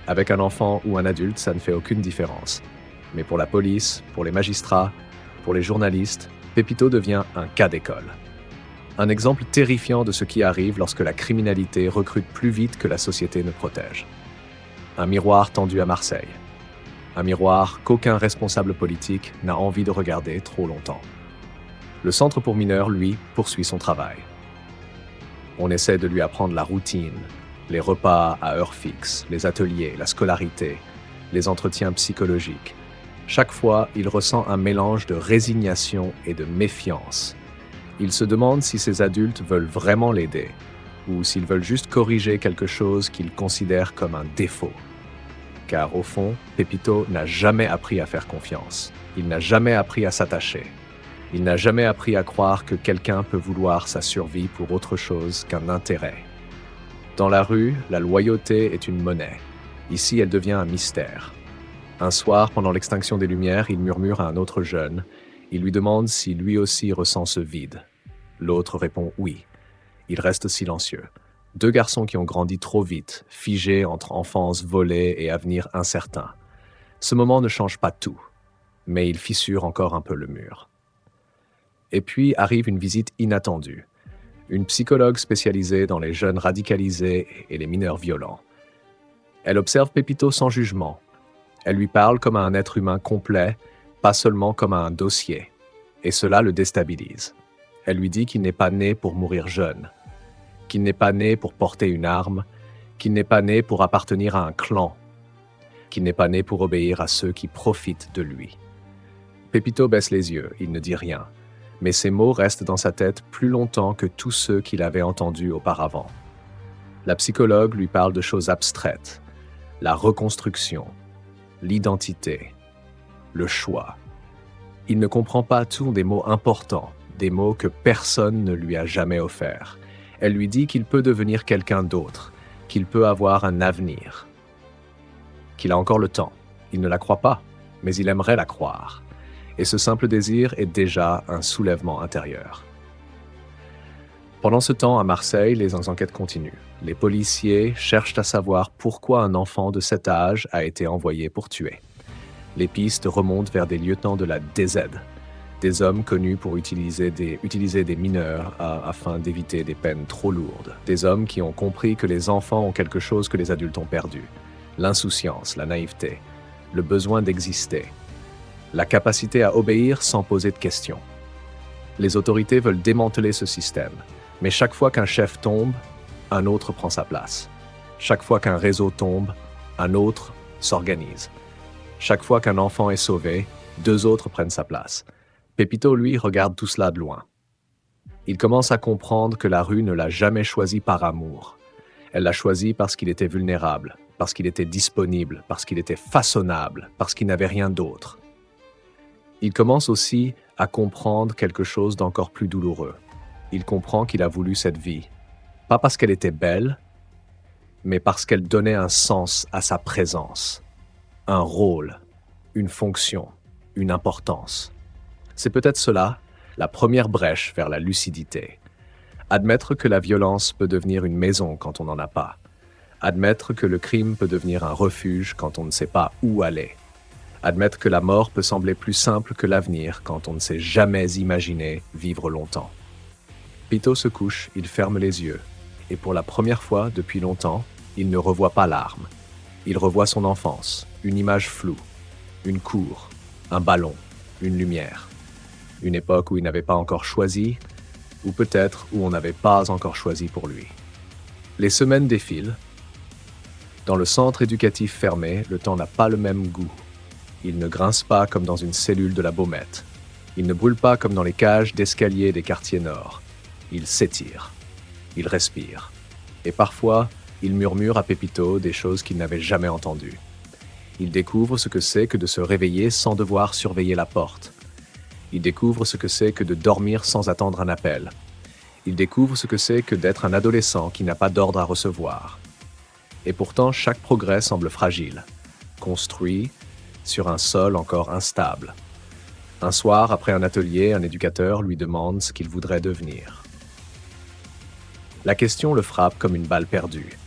Avec un enfant ou un adulte, ça ne fait aucune différence. Mais pour la police, pour les magistrats, pour les journalistes, Pepito devient un cas d'école. Un exemple terrifiant de ce qui arrive lorsque la criminalité recrute plus vite que la société ne protège. Un miroir tendu à Marseille. Un miroir qu'aucun responsable politique n'a envie de regarder trop longtemps. Le centre pour mineurs, lui, poursuit son travail. On essaie de lui apprendre la routine, les repas à heure fixe, les ateliers, la scolarité, les entretiens psychologiques. Chaque fois, il ressent un mélange de résignation et de méfiance. Il se demande si ces adultes veulent vraiment l'aider, ou s'ils veulent juste corriger quelque chose qu'il considère comme un défaut. Car au fond, Pepito n'a jamais appris à faire confiance. Il n'a jamais appris à s'attacher. Il n'a jamais appris à croire que quelqu'un peut vouloir sa survie pour autre chose qu'un intérêt. Dans la rue, la loyauté est une monnaie. Ici, elle devient un mystère. Un soir, pendant l'extinction des Lumières, il murmure à un autre jeune. Il lui demande si lui aussi ressent ce vide. L'autre répond oui. Il reste silencieux. Deux garçons qui ont grandi trop vite, figés entre enfance volée et avenir incertain. Ce moment ne change pas tout, mais il fissure encore un peu le mur. Et puis arrive une visite inattendue. Une psychologue spécialisée dans les jeunes radicalisés et les mineurs violents. Elle observe Pepito sans jugement. Elle lui parle comme à un être humain complet, pas seulement comme à un dossier. Et cela le déstabilise. Elle lui dit qu'il n'est pas né pour mourir jeune, qu'il n'est pas né pour porter une arme, qu'il n'est pas né pour appartenir à un clan, qu'il n'est pas né pour obéir à ceux qui profitent de lui. Pepito baisse les yeux, il ne dit rien. Mais ces mots restent dans sa tête plus longtemps que tous ceux qu'il avait entendus auparavant. La psychologue lui parle de choses abstraites, la reconstruction, l'identité, le choix. Il ne comprend pas tous des mots importants, des mots que personne ne lui a jamais offerts. Elle lui dit qu'il peut devenir quelqu'un d'autre, qu'il peut avoir un avenir, qu'il a encore le temps. Il ne la croit pas, mais il aimerait la croire. Et ce simple désir est déjà un soulèvement intérieur. Pendant ce temps, à Marseille, les enquêtes continuent. Les policiers cherchent à savoir pourquoi un enfant de cet âge a été envoyé pour tuer. Les pistes remontent vers des lieutenants de la DZ, des hommes connus pour utiliser des mineurs afin d'éviter des peines trop lourdes. Des hommes qui ont compris que les enfants ont quelque chose que les adultes ont perdu. L'insouciance, la naïveté, le besoin d'exister. La capacité à obéir sans poser de questions. Les autorités veulent démanteler ce système, mais chaque fois qu'un chef tombe, un autre prend sa place. Chaque fois qu'un réseau tombe, un autre s'organisent. Chaque fois qu'un enfant est sauvé, 2 autres prennent sa place. Pepito, lui, regarde tout cela de loin. Il commence à comprendre que la rue ne l'a jamais choisi par amour. Elle l'a choisi parce qu'il était vulnérable, parce qu'il était disponible, parce qu'il était façonnable, parce qu'il n'avait rien d'autre. Il commence aussi à comprendre quelque chose d'encore plus douloureux. Il comprend qu'il a voulu cette vie, pas parce qu'elle était belle, mais parce qu'elle donnait un sens à sa présence, un rôle, une fonction, une importance. C'est peut-être cela, la première brèche vers la lucidité. Admettre que la violence peut devenir une maison quand on n'en a pas. Admettre que le crime peut devenir un refuge quand on ne sait pas où aller. Admettre que la mort peut sembler plus simple que l'avenir quand on ne s'est jamais imaginé vivre longtemps. Pepito se couche, il ferme les yeux, et pour la première fois depuis longtemps, il ne revoit pas l'arme. Il revoit son enfance, une image floue, une cour, un ballon, une lumière. Une époque où il n'avait pas encore choisi, ou peut-être où on n'avait pas encore choisi pour lui. Les semaines défilent. Dans le centre éducatif fermé, le temps n'a pas le même goût. Il ne grince pas comme dans une cellule de la Baumette. Il ne brûle pas comme dans les cages d'escalier des quartiers nord. Il s'étire. Il respire. Et parfois, il murmure à Pepito des choses qu'il n'avait jamais entendues. Il découvre ce que c'est que de se réveiller sans devoir surveiller la porte. Il découvre ce que c'est que de dormir sans attendre un appel. Il découvre ce que c'est que d'être un adolescent qui n'a pas d'ordre à recevoir. Et pourtant, chaque progrès semble fragile, construit sur un sol encore instable. Un soir, après un atelier, un éducateur lui demande ce qu'il voudrait devenir. La question le frappe comme une balle perdue.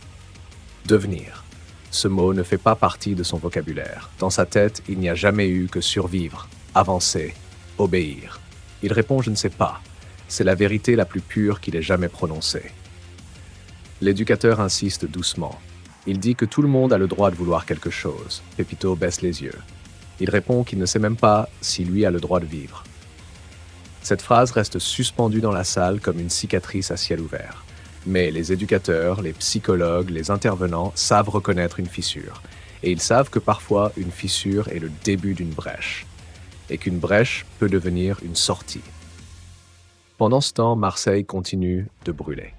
Devenir. Ce mot ne fait pas partie de son vocabulaire. Dans sa tête, il n'y a jamais eu que survivre, avancer, obéir. Il répond « je ne sais pas ». C'est la vérité la plus pure qu'il ait jamais prononcée. L'éducateur insiste doucement. Il dit que tout le monde a le droit de vouloir quelque chose. Pepito baisse les yeux. Il répond qu'il ne sait même pas si lui a le droit de vivre. Cette phrase reste suspendue dans la salle comme une cicatrice à ciel ouvert. Mais les éducateurs, les psychologues, les intervenants savent reconnaître une fissure. Et ils savent que parfois, une fissure est le début d'une brèche. Et qu'une brèche peut devenir une sortie. Pendant ce temps, Marseille continue de brûler.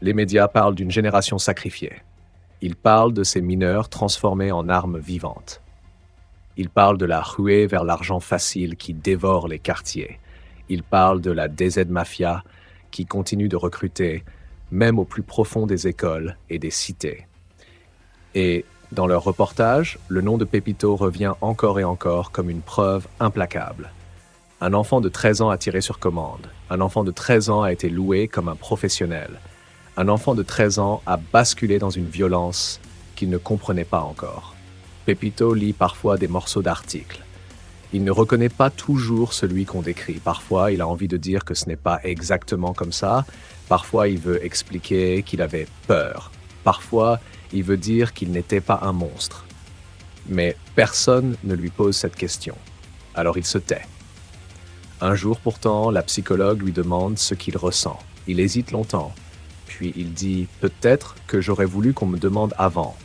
Les médias parlent d'une génération sacrifiée. Ils parlent de ces mineurs transformés en armes vivantes. Ils parlent de la ruée vers l'argent facile qui dévore les quartiers. Ils parlent de la DZ Mafia qui continue de recruter, même au plus profond des écoles et des cités. Et dans leur reportage, le nom de Pepito revient encore et encore comme une preuve implacable. Un enfant de 13 ans a tiré sur commande. Un enfant de 13 ans a été loué comme un professionnel. Un enfant de 13 ans a basculé dans une violence qu'il ne comprenait pas encore. Pepito lit parfois des morceaux d'articles. Il ne reconnaît pas toujours celui qu'on décrit. Parfois, il a envie de dire que ce n'est pas exactement comme ça. Parfois, il veut expliquer qu'il avait peur. Parfois, il veut dire qu'il n'était pas un monstre. Mais personne ne lui pose cette question. Alors il se tait. Un jour pourtant, la psychologue lui demande ce qu'il ressent. Il hésite longtemps. Puis il dit « Peut-être que j'aurais voulu qu'on me demande avant. »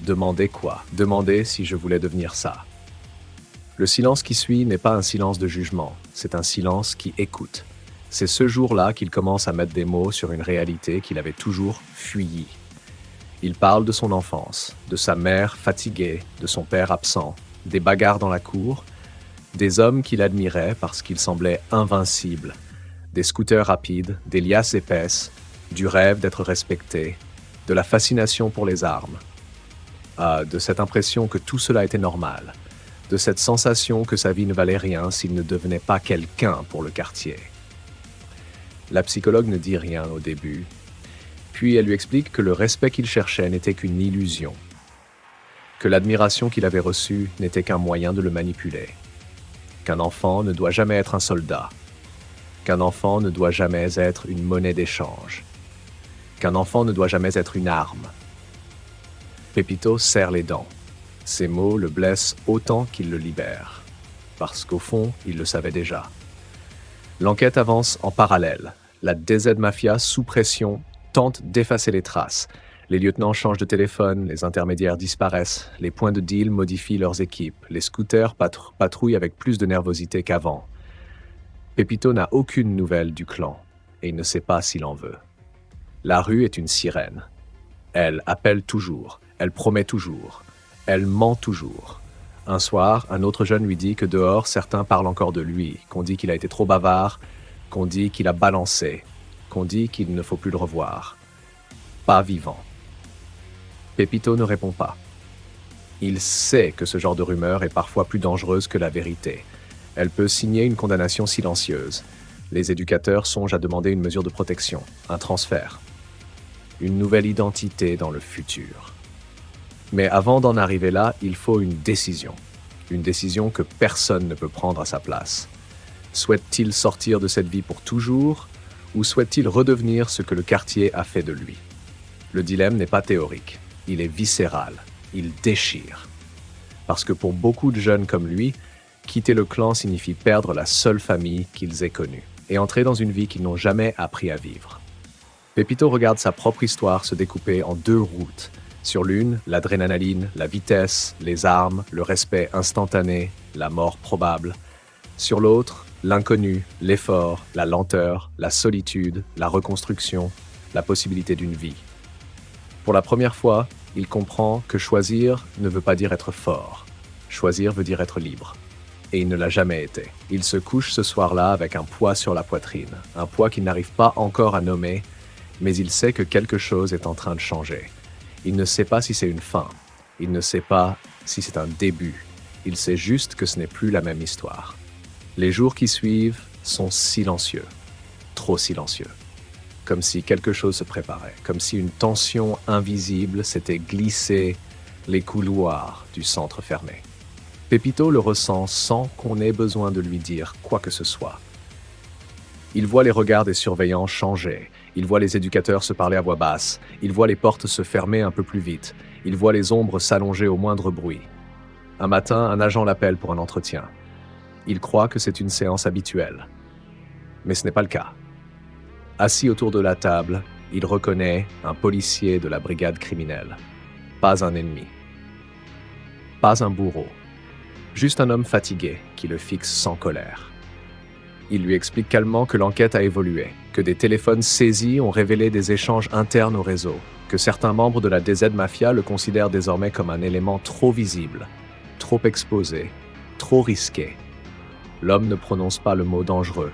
Demander quoi? Demander si je voulais devenir ça. Le silence qui suit n'est pas un silence de jugement, c'est un silence qui écoute. C'est ce jour-là qu'il commence à mettre des mots sur une réalité qu'il avait toujours fuyie. Il parle de son enfance, de sa mère fatiguée, de son père absent, des bagarres dans la cour, des hommes qu'il admirait parce qu'ils semblaient invincibles, des scooters rapides, des liasses épaisses, du rêve d'être respecté, de la fascination pour les armes, de cette impression que tout cela était normal, de cette sensation que sa vie ne valait rien s'il ne devenait pas quelqu'un pour le quartier. La psychologue ne dit rien au début, puis elle lui explique que le respect qu'il cherchait n'était qu'une illusion, que l'admiration qu'il avait reçue n'était qu'un moyen de le manipuler, qu'un enfant ne doit jamais être un soldat, qu'un enfant ne doit jamais être une monnaie d'échange, qu'un enfant ne doit jamais être une arme. Pepito serre les dents. Ces mots le blessent autant qu'ils le libèrent, parce qu'au fond, il le savait déjà. L'enquête avance en parallèle. La DZ Mafia, sous pression, tente d'effacer les traces. Les lieutenants changent de téléphone, les intermédiaires disparaissent, les points de deal modifient leurs équipes, les scooters patrouillent avec plus de nervosité qu'avant. Pepito n'a aucune nouvelle du clan, et il ne sait pas s'il en veut. La rue est une sirène. Elle appelle toujours, elle promet toujours, elle ment toujours. Un soir, un autre jeune lui dit que dehors, certains parlent encore de lui, qu'on dit qu'il a été trop bavard, qu'on dit qu'il a balancé, qu'on dit qu'il ne faut plus le revoir. Pas vivant. Pepito ne répond pas. Il sait que ce genre de rumeur est parfois plus dangereuse que la vérité. Elle peut signer une condamnation silencieuse. Les éducateurs songent à demander une mesure de protection, un transfert. Une nouvelle identité dans le futur. Mais avant d'en arriver là, il faut une décision. Une décision que personne ne peut prendre à sa place. Souhaite-t-il sortir de cette vie pour toujours ou souhaite-t-il redevenir ce que le quartier a fait de lui? Le dilemme n'est pas théorique, il est viscéral, il déchire. Parce que pour beaucoup de jeunes comme lui, quitter le clan signifie perdre la seule famille qu'ils aient connue et entrer dans une vie qu'ils n'ont jamais appris à vivre. Pepito regarde sa propre histoire se découper en deux routes. Sur l'une, l'adrénaline, la vitesse, les armes, le respect instantané, la mort probable. Sur l'autre, l'inconnu, l'effort, la lenteur, la solitude, la reconstruction, la possibilité d'une vie. Pour la première fois, il comprend que choisir ne veut pas dire être fort. Choisir veut dire être libre. Et il ne l'a jamais été. Il se couche ce soir-là avec un poids sur la poitrine, un poids qu'il n'arrive pas encore à nommer, mais il sait que quelque chose est en train de changer. Il ne sait pas si c'est une fin, il ne sait pas si c'est un début, il sait juste que ce n'est plus la même histoire. Les jours qui suivent sont silencieux, trop silencieux. Comme si quelque chose se préparait, comme si une tension invisible s'était glissée les couloirs du centre fermé. Pepito le ressent sans qu'on ait besoin de lui dire quoi que ce soit. Il voit les regards des surveillants changer, il voit les éducateurs se parler à voix basse, il voit les portes se fermer un peu plus vite, il voit les ombres s'allonger au moindre bruit. Un matin, un agent l'appelle pour un entretien. Il croit que c'est une séance habituelle. Mais ce n'est pas le cas. Assis autour de la table, il reconnaît un policier de la brigade criminelle. Pas un ennemi. Pas un bourreau. Juste un homme fatigué qui le fixe sans colère. Il lui explique calmement que l'enquête a évolué, que des téléphones saisis ont révélé des échanges internes au réseau, que certains membres de la DZ Mafia le considèrent désormais comme un élément trop visible, trop exposé, trop risqué. L'homme ne prononce pas le mot dangereux,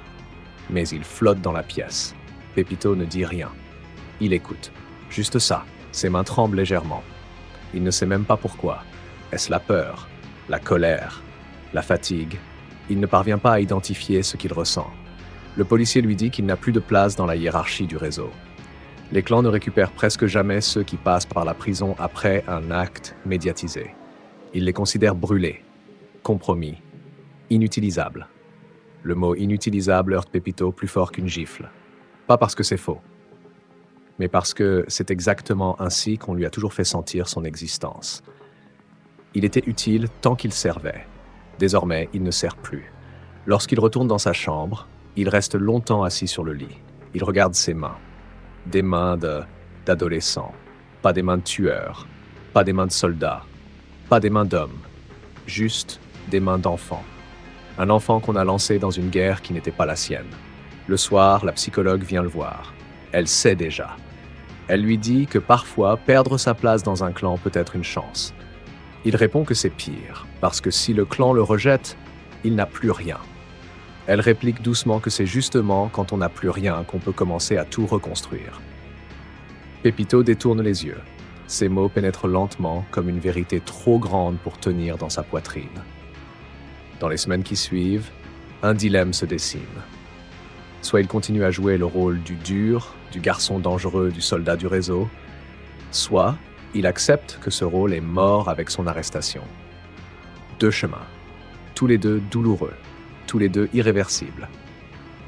mais il flotte dans la pièce. Pepito ne dit rien. Il écoute. Juste ça, ses mains tremblent légèrement. Il ne sait même pas pourquoi. Est-ce la peur, la colère, la fatigue? Il ne parvient pas à identifier ce qu'il ressent. Le policier lui dit qu'il n'a plus de place dans la hiérarchie du réseau. Les clans ne récupèrent presque jamais ceux qui passent par la prison après un acte médiatisé. Ils les considèrent brûlés, compromis, inutilisables. Le mot inutilisable heurte Pepito plus fort qu'une gifle. Pas parce que c'est faux, mais parce que c'est exactement ainsi qu'on lui a toujours fait sentir son existence. Il était utile tant qu'il servait. Désormais, il ne sert plus. Lorsqu'il retourne dans sa chambre, il reste longtemps assis sur le lit. Il regarde ses mains. Des mains d'adolescent, pas des mains de tueur, pas des mains de soldat, pas des mains d'homme, juste des mains d'enfant. Un enfant qu'on a lancé dans une guerre qui n'était pas la sienne. Le soir, la psychologue vient le voir. Elle sait déjà. Elle lui dit que parfois, perdre sa place dans un clan peut être une chance. Il répond que c'est pire, parce que si le clan le rejette, il n'a plus rien. Elle réplique doucement que c'est justement quand on n'a plus rien qu'on peut commencer à tout reconstruire. Pepito détourne les yeux. Ces mots pénètrent lentement comme une vérité trop grande pour tenir dans sa poitrine. Dans les semaines qui suivent, un dilemme se dessine. Soit il continue à jouer le rôle du dur, du garçon dangereux, du soldat du réseau, soit il accepte que ce rôle est mort avec son arrestation. Deux chemins, tous les deux douloureux, tous les deux irréversibles.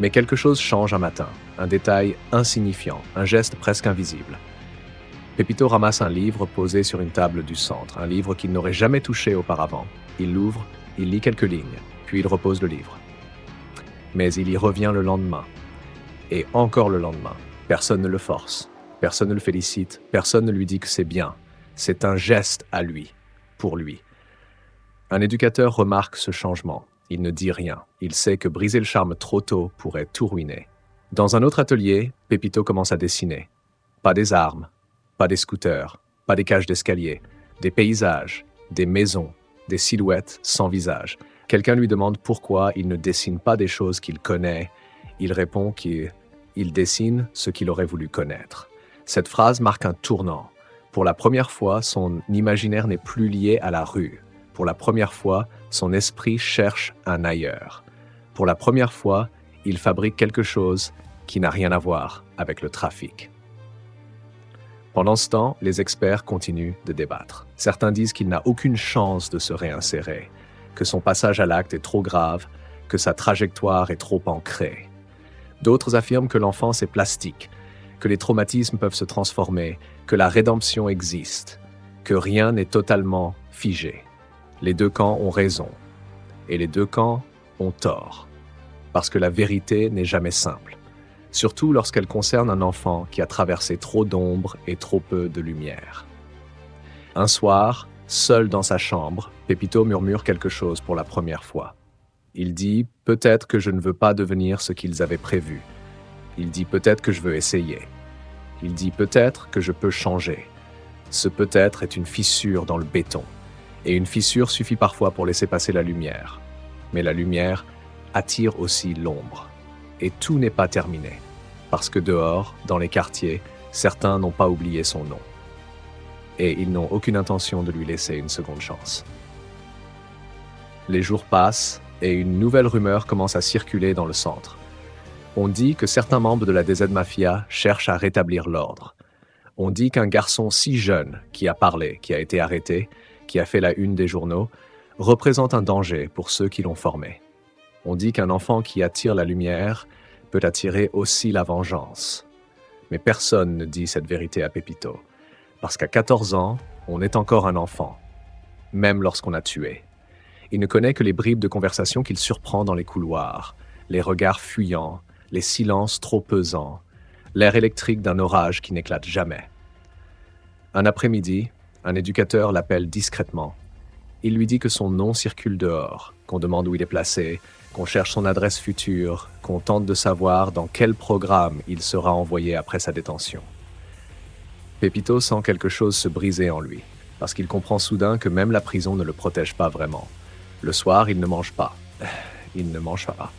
Mais quelque chose change un matin, un détail insignifiant, un geste presque invisible. Pepito ramasse un livre posé sur une table du centre, un livre qu'il n'aurait jamais touché auparavant. Il l'ouvre, il lit quelques lignes, puis il repose le livre. Mais il y revient le lendemain. Et encore le lendemain. Personne ne le force. Personne ne le félicite, personne ne lui dit que c'est bien. C'est un geste à lui, pour lui. Un éducateur remarque ce changement. Il ne dit rien. Il sait que briser le charme trop tôt pourrait tout ruiner. Dans un autre atelier, Pepito commence à dessiner. Pas des armes, pas des scooters, pas des cages d'escalier, des paysages, des maisons, des silhouettes sans visage. Quelqu'un lui demande pourquoi il ne dessine pas des choses qu'il connaît. Il répond qu'il dessine ce qu'il aurait voulu connaître. Cette phrase marque un tournant. Pour la première fois, son imaginaire n'est plus lié à la rue. Pour la première fois, son esprit cherche un ailleurs. Pour la première fois, il fabrique quelque chose qui n'a rien à voir avec le trafic. Pendant ce temps, les experts continuent de débattre. Certains disent qu'il n'a aucune chance de se réinsérer, que son passage à l'acte est trop grave, que sa trajectoire est trop ancrée. D'autres affirment que l'enfance est plastique, que les traumatismes peuvent se transformer, que la rédemption existe, que rien n'est totalement figé. Les deux camps ont raison, et les deux camps ont tort, parce que la vérité n'est jamais simple, surtout lorsqu'elle concerne un enfant qui a traversé trop d'ombre et trop peu de lumière. Un soir, seul dans sa chambre, Pepito murmure quelque chose pour la première fois. Il dit « Peut-être que je ne veux pas devenir ce qu'ils avaient prévu. » Il dit « Peut-être que je veux essayer. » Il dit « Peut-être que je peux changer. » Ce peut-être est une fissure dans le béton. Et une fissure suffit parfois pour laisser passer la lumière. Mais la lumière attire aussi l'ombre. Et tout n'est pas terminé. Parce que dehors, dans les quartiers, certains n'ont pas oublié son nom. Et ils n'ont aucune intention de lui laisser une seconde chance. Les jours passent et une nouvelle rumeur commence à circuler dans le centre. On dit que certains membres de la DZ Mafia cherchent à rétablir l'ordre. On dit qu'un garçon si jeune qui a parlé, qui a été arrêté, qui a fait la une des journaux, représente un danger pour ceux qui l'ont formé. On dit qu'un enfant qui attire la lumière peut attirer aussi la vengeance. Mais personne ne dit cette vérité à Pepito, parce qu'à 14 ans, on est encore un enfant, même lorsqu'on a tué. Il ne connaît que les bribes de conversation qu'il surprend dans les couloirs, les regards fuyants, les silences trop pesants, l'air électrique d'un orage qui n'éclate jamais. Un après-midi, un éducateur l'appelle discrètement. Il lui dit que son nom circule dehors, qu'on demande où il est placé, qu'on cherche son adresse future, qu'on tente de savoir dans quel programme il sera envoyé après sa détention. Pepito sent quelque chose se briser en lui, parce qu'il comprend soudain que même la prison ne le protège pas vraiment. Le soir, il ne mange pas. Il ne mange pas.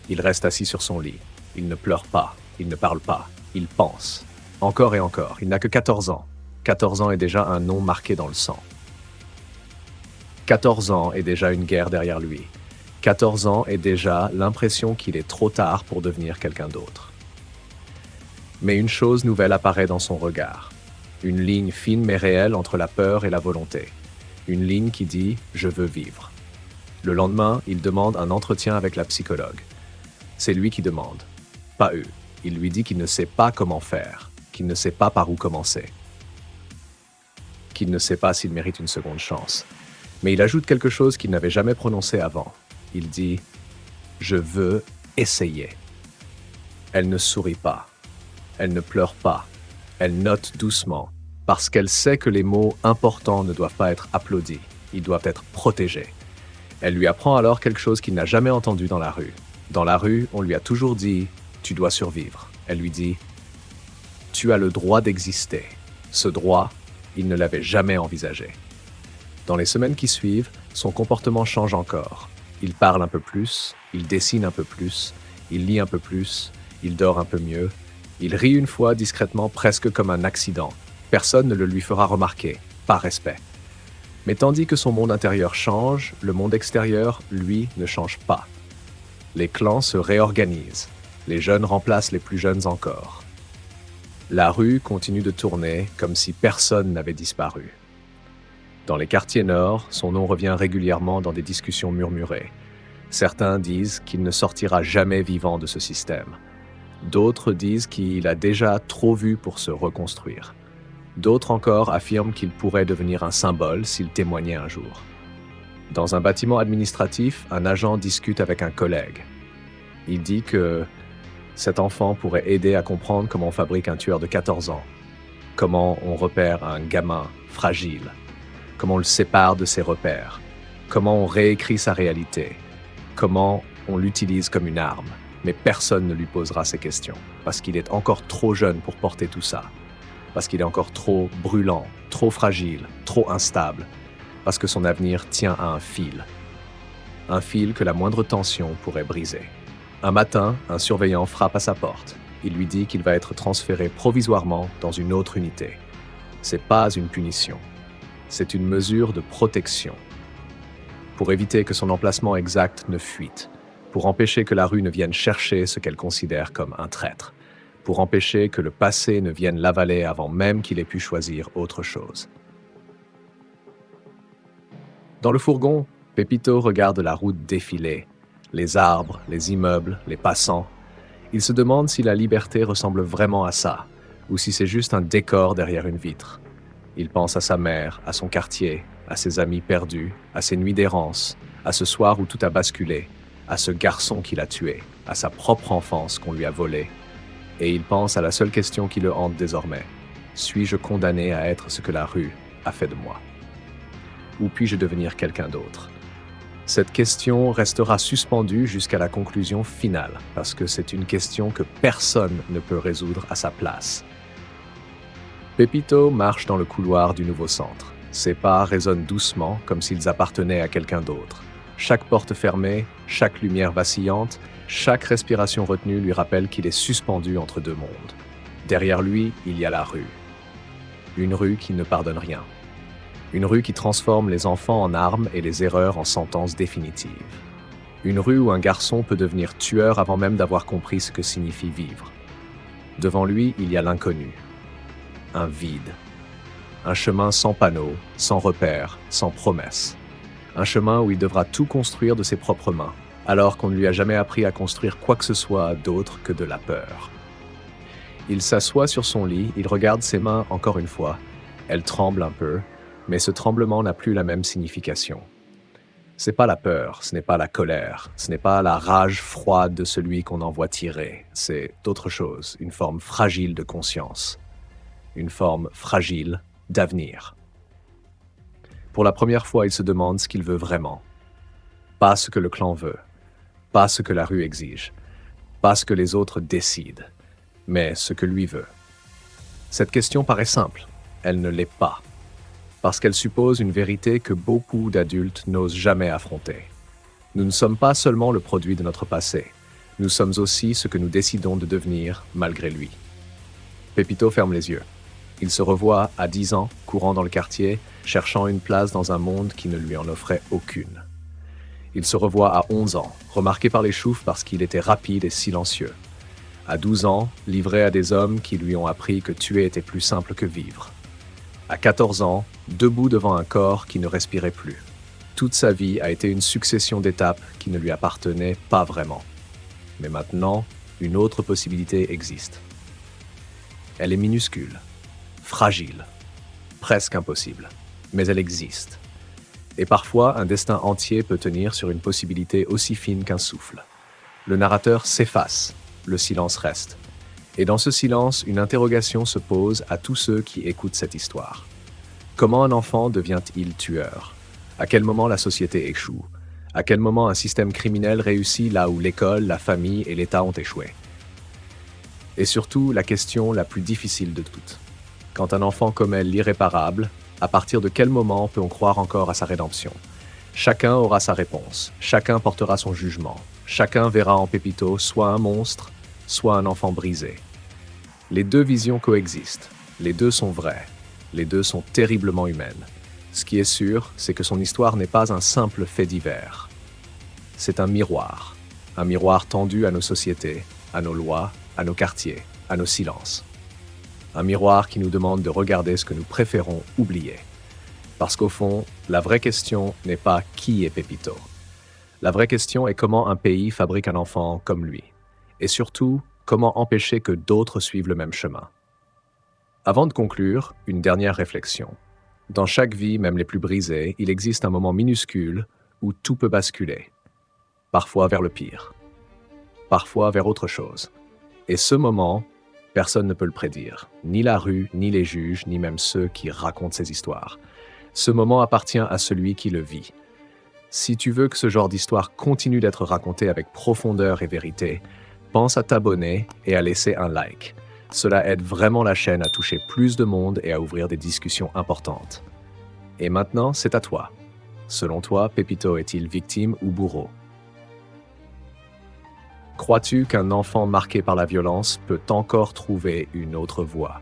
Il reste assis sur son lit. Il ne pleure pas. Il ne parle pas. Il pense. Encore et encore. Il n'a que 14 ans. 14 ans est déjà un nom marqué dans le sang. 14 ans est déjà une guerre derrière lui. 14 ans est déjà l'impression qu'il est trop tard pour devenir quelqu'un d'autre. Mais une chose nouvelle apparaît dans son regard. Une ligne fine mais réelle entre la peur et la volonté. Une ligne qui dit « je veux vivre ». Le lendemain, il demande un entretien avec la psychologue. C'est lui qui demande, pas eux. Il lui dit qu'il ne sait pas comment faire, qu'il ne sait pas par où commencer, qu'il ne sait pas s'il mérite une seconde chance. Mais il ajoute quelque chose qu'il n'avait jamais prononcé avant. Il dit « Je veux essayer ». Elle ne sourit pas. Elle ne pleure pas. Elle note doucement, parce qu'elle sait que les mots importants ne doivent pas être applaudis. Ils doivent être protégés. Elle lui apprend alors quelque chose qu'il n'a jamais entendu dans la rue. Dans la rue, on lui a toujours dit « Tu dois survivre ». Elle lui dit « Tu as le droit d'exister ». Ce droit, il ne l'avait jamais envisagé. Dans les semaines qui suivent, son comportement change encore. Il parle un peu plus, il dessine un peu plus, il lit un peu plus, il dort un peu mieux. Il rit une fois discrètement, presque comme un accident. Personne ne le lui fera remarquer, par respect. Mais tandis que son monde intérieur change, le monde extérieur, lui, ne change pas. Les clans se réorganisent. Les jeunes remplacent les plus jeunes encore. La rue continue de tourner comme si personne n'avait disparu. Dans les quartiers nord, son nom revient régulièrement dans des discussions murmurées. Certains disent qu'il ne sortira jamais vivant de ce système. D'autres disent qu'il a déjà trop vu pour se reconstruire. D'autres encore affirment qu'il pourrait devenir un symbole s'il témoignait un jour. Dans un bâtiment administratif, un agent discute avec un collègue. Il dit que cet enfant pourrait aider à comprendre comment on fabrique un tueur de 14 ans. Comment on repère un gamin fragile? Comment on le sépare de ses repères? Comment on réécrit sa réalité? Comment on l'utilise comme une arme? Mais personne ne lui posera ces questions, parce qu'il est encore trop jeune pour porter tout ça, parce qu'il est encore trop brûlant, trop fragile, trop instable, parce que son avenir tient à un fil que la moindre tension pourrait briser. Un matin, un surveillant frappe à sa porte. Il lui dit qu'il va être transféré provisoirement dans une autre unité. C'est pas une punition, c'est une mesure de protection. Pour éviter que son emplacement exact ne fuite, pour empêcher que la rue ne vienne chercher ce qu'elle considère comme un traître, pour empêcher que le passé ne vienne l'avaler avant même qu'il ait pu choisir autre chose. Dans le fourgon, Pepito regarde la route défiler, les arbres, les immeubles, les passants. Il se demande si la liberté ressemble vraiment à ça, ou si c'est juste un décor derrière une vitre. Il pense à sa mère, à son quartier, à ses amis perdus, à ses nuits d'errance, à ce soir où tout a basculé, à ce garçon qu'il a tué, à sa propre enfance qu'on lui a volée. Et il pense à la seule question qui le hante désormais. Suis-je condamné à être ce que la rue a fait de moi? Ou puis-je devenir quelqu'un d'autre? Cette question restera suspendue jusqu'à la conclusion finale, parce que c'est une question que personne ne peut résoudre à sa place. Pepito marche dans le couloir du nouveau centre. Ses pas résonnent doucement, comme s'ils appartenaient à quelqu'un d'autre. Chaque porte fermée, chaque lumière vacillante, chaque respiration retenue lui rappelle qu'il est suspendu entre deux mondes. Derrière lui, il y a la rue. Une rue qui ne pardonne rien. Une rue qui transforme les enfants en armes et les erreurs en sentences définitives. Une rue où un garçon peut devenir tueur avant même d'avoir compris ce que signifie vivre. Devant lui, il y a l'inconnu. Un vide. Un chemin sans panneaux, sans repères, sans promesses. Un chemin où il devra tout construire de ses propres mains, alors qu'on ne lui a jamais appris à construire quoi que ce soit d'autre que de la peur. Il s'assoit sur son lit, il regarde ses mains encore une fois. Elles tremblent un peu, mais ce tremblement n'a plus la même signification. C'est pas la peur, ce n'est pas la colère, ce n'est pas la rage froide de celui qu'on envoie tirer, c'est autre chose, une forme fragile de conscience, une forme fragile d'avenir. Pour la première fois, il se demande ce qu'il veut vraiment. Pas ce que le clan veut, pas ce que la rue exige, pas ce que les autres décident, mais ce que lui veut. Cette question paraît simple, elle ne l'est pas, parce qu'elle suppose une vérité que beaucoup d'adultes n'osent jamais affronter. Nous ne sommes pas seulement le produit de notre passé, nous sommes aussi ce que nous décidons de devenir malgré lui. Pepito ferme les yeux. Il se revoit à 10 ans, courant dans le quartier, cherchant une place dans un monde qui ne lui en offrait aucune. Il se revoit à 11 ans, remarqué par les choufs parce qu'il était rapide et silencieux. À 12 ans, livré à des hommes qui lui ont appris que tuer était plus simple que vivre. À 14 ans, debout devant un corps qui ne respirait plus. Toute sa vie a été une succession d'étapes qui ne lui appartenaient pas vraiment. Mais maintenant, une autre possibilité existe. Elle est minuscule, fragile, presque impossible, mais elle existe. Et parfois, un destin entier peut tenir sur une possibilité aussi fine qu'un souffle. Le narrateur s'efface, le silence reste. Et dans ce silence, une interrogation se pose à tous ceux qui écoutent cette histoire. Comment un enfant devient-il tueur? À quel moment la société échoue? À quel moment un système criminel réussit là où l'école, la famille et l'État ont échoué? Et surtout, la question la plus difficile de toutes. Quand un enfant commet l'irréparable, à partir de quel moment peut-on croire encore à sa rédemption? Chacun aura sa réponse, chacun portera son jugement, chacun verra en Pepito soit un monstre, soit un enfant brisé. Les deux visions coexistent, les deux sont vraies, les deux sont terriblement humaines. Ce qui est sûr, c'est que son histoire n'est pas un simple fait divers. C'est un miroir tendu à nos sociétés, à nos lois, à nos quartiers, à nos silences. Un miroir qui nous demande de regarder ce que nous préférons oublier. Parce qu'au fond, la vraie question n'est pas qui est Pepito. La vraie question est comment un pays fabrique un enfant comme lui. Et surtout, comment empêcher que d'autres suivent le même chemin. Avant de conclure, une dernière réflexion. Dans chaque vie, même les plus brisées, il existe un moment minuscule où tout peut basculer. Parfois vers le pire. Parfois vers autre chose. Et ce moment, Personne ne peut le prédire, ni la rue, ni les juges, ni même ceux qui racontent ces histoires. Ce moment appartient à celui qui le vit. Si tu veux que ce genre d'histoire continue d'être racontée avec profondeur et vérité, pense à t'abonner et à laisser un like. Cela aide vraiment la chaîne à toucher plus de monde et à ouvrir des discussions importantes. Et maintenant, c'est à toi. Selon toi, Pepito est-il victime ou bourreau? Crois-tu qu'un enfant marqué par la violence peut encore trouver une autre voie?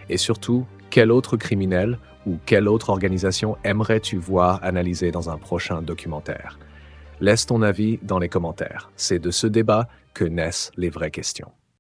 Et surtout, quel autre criminel ou quelle autre organisation aimerais-tu voir analysée dans un prochain documentaire? Laisse ton avis dans les commentaires. C'est de ce débat que naissent les vraies questions.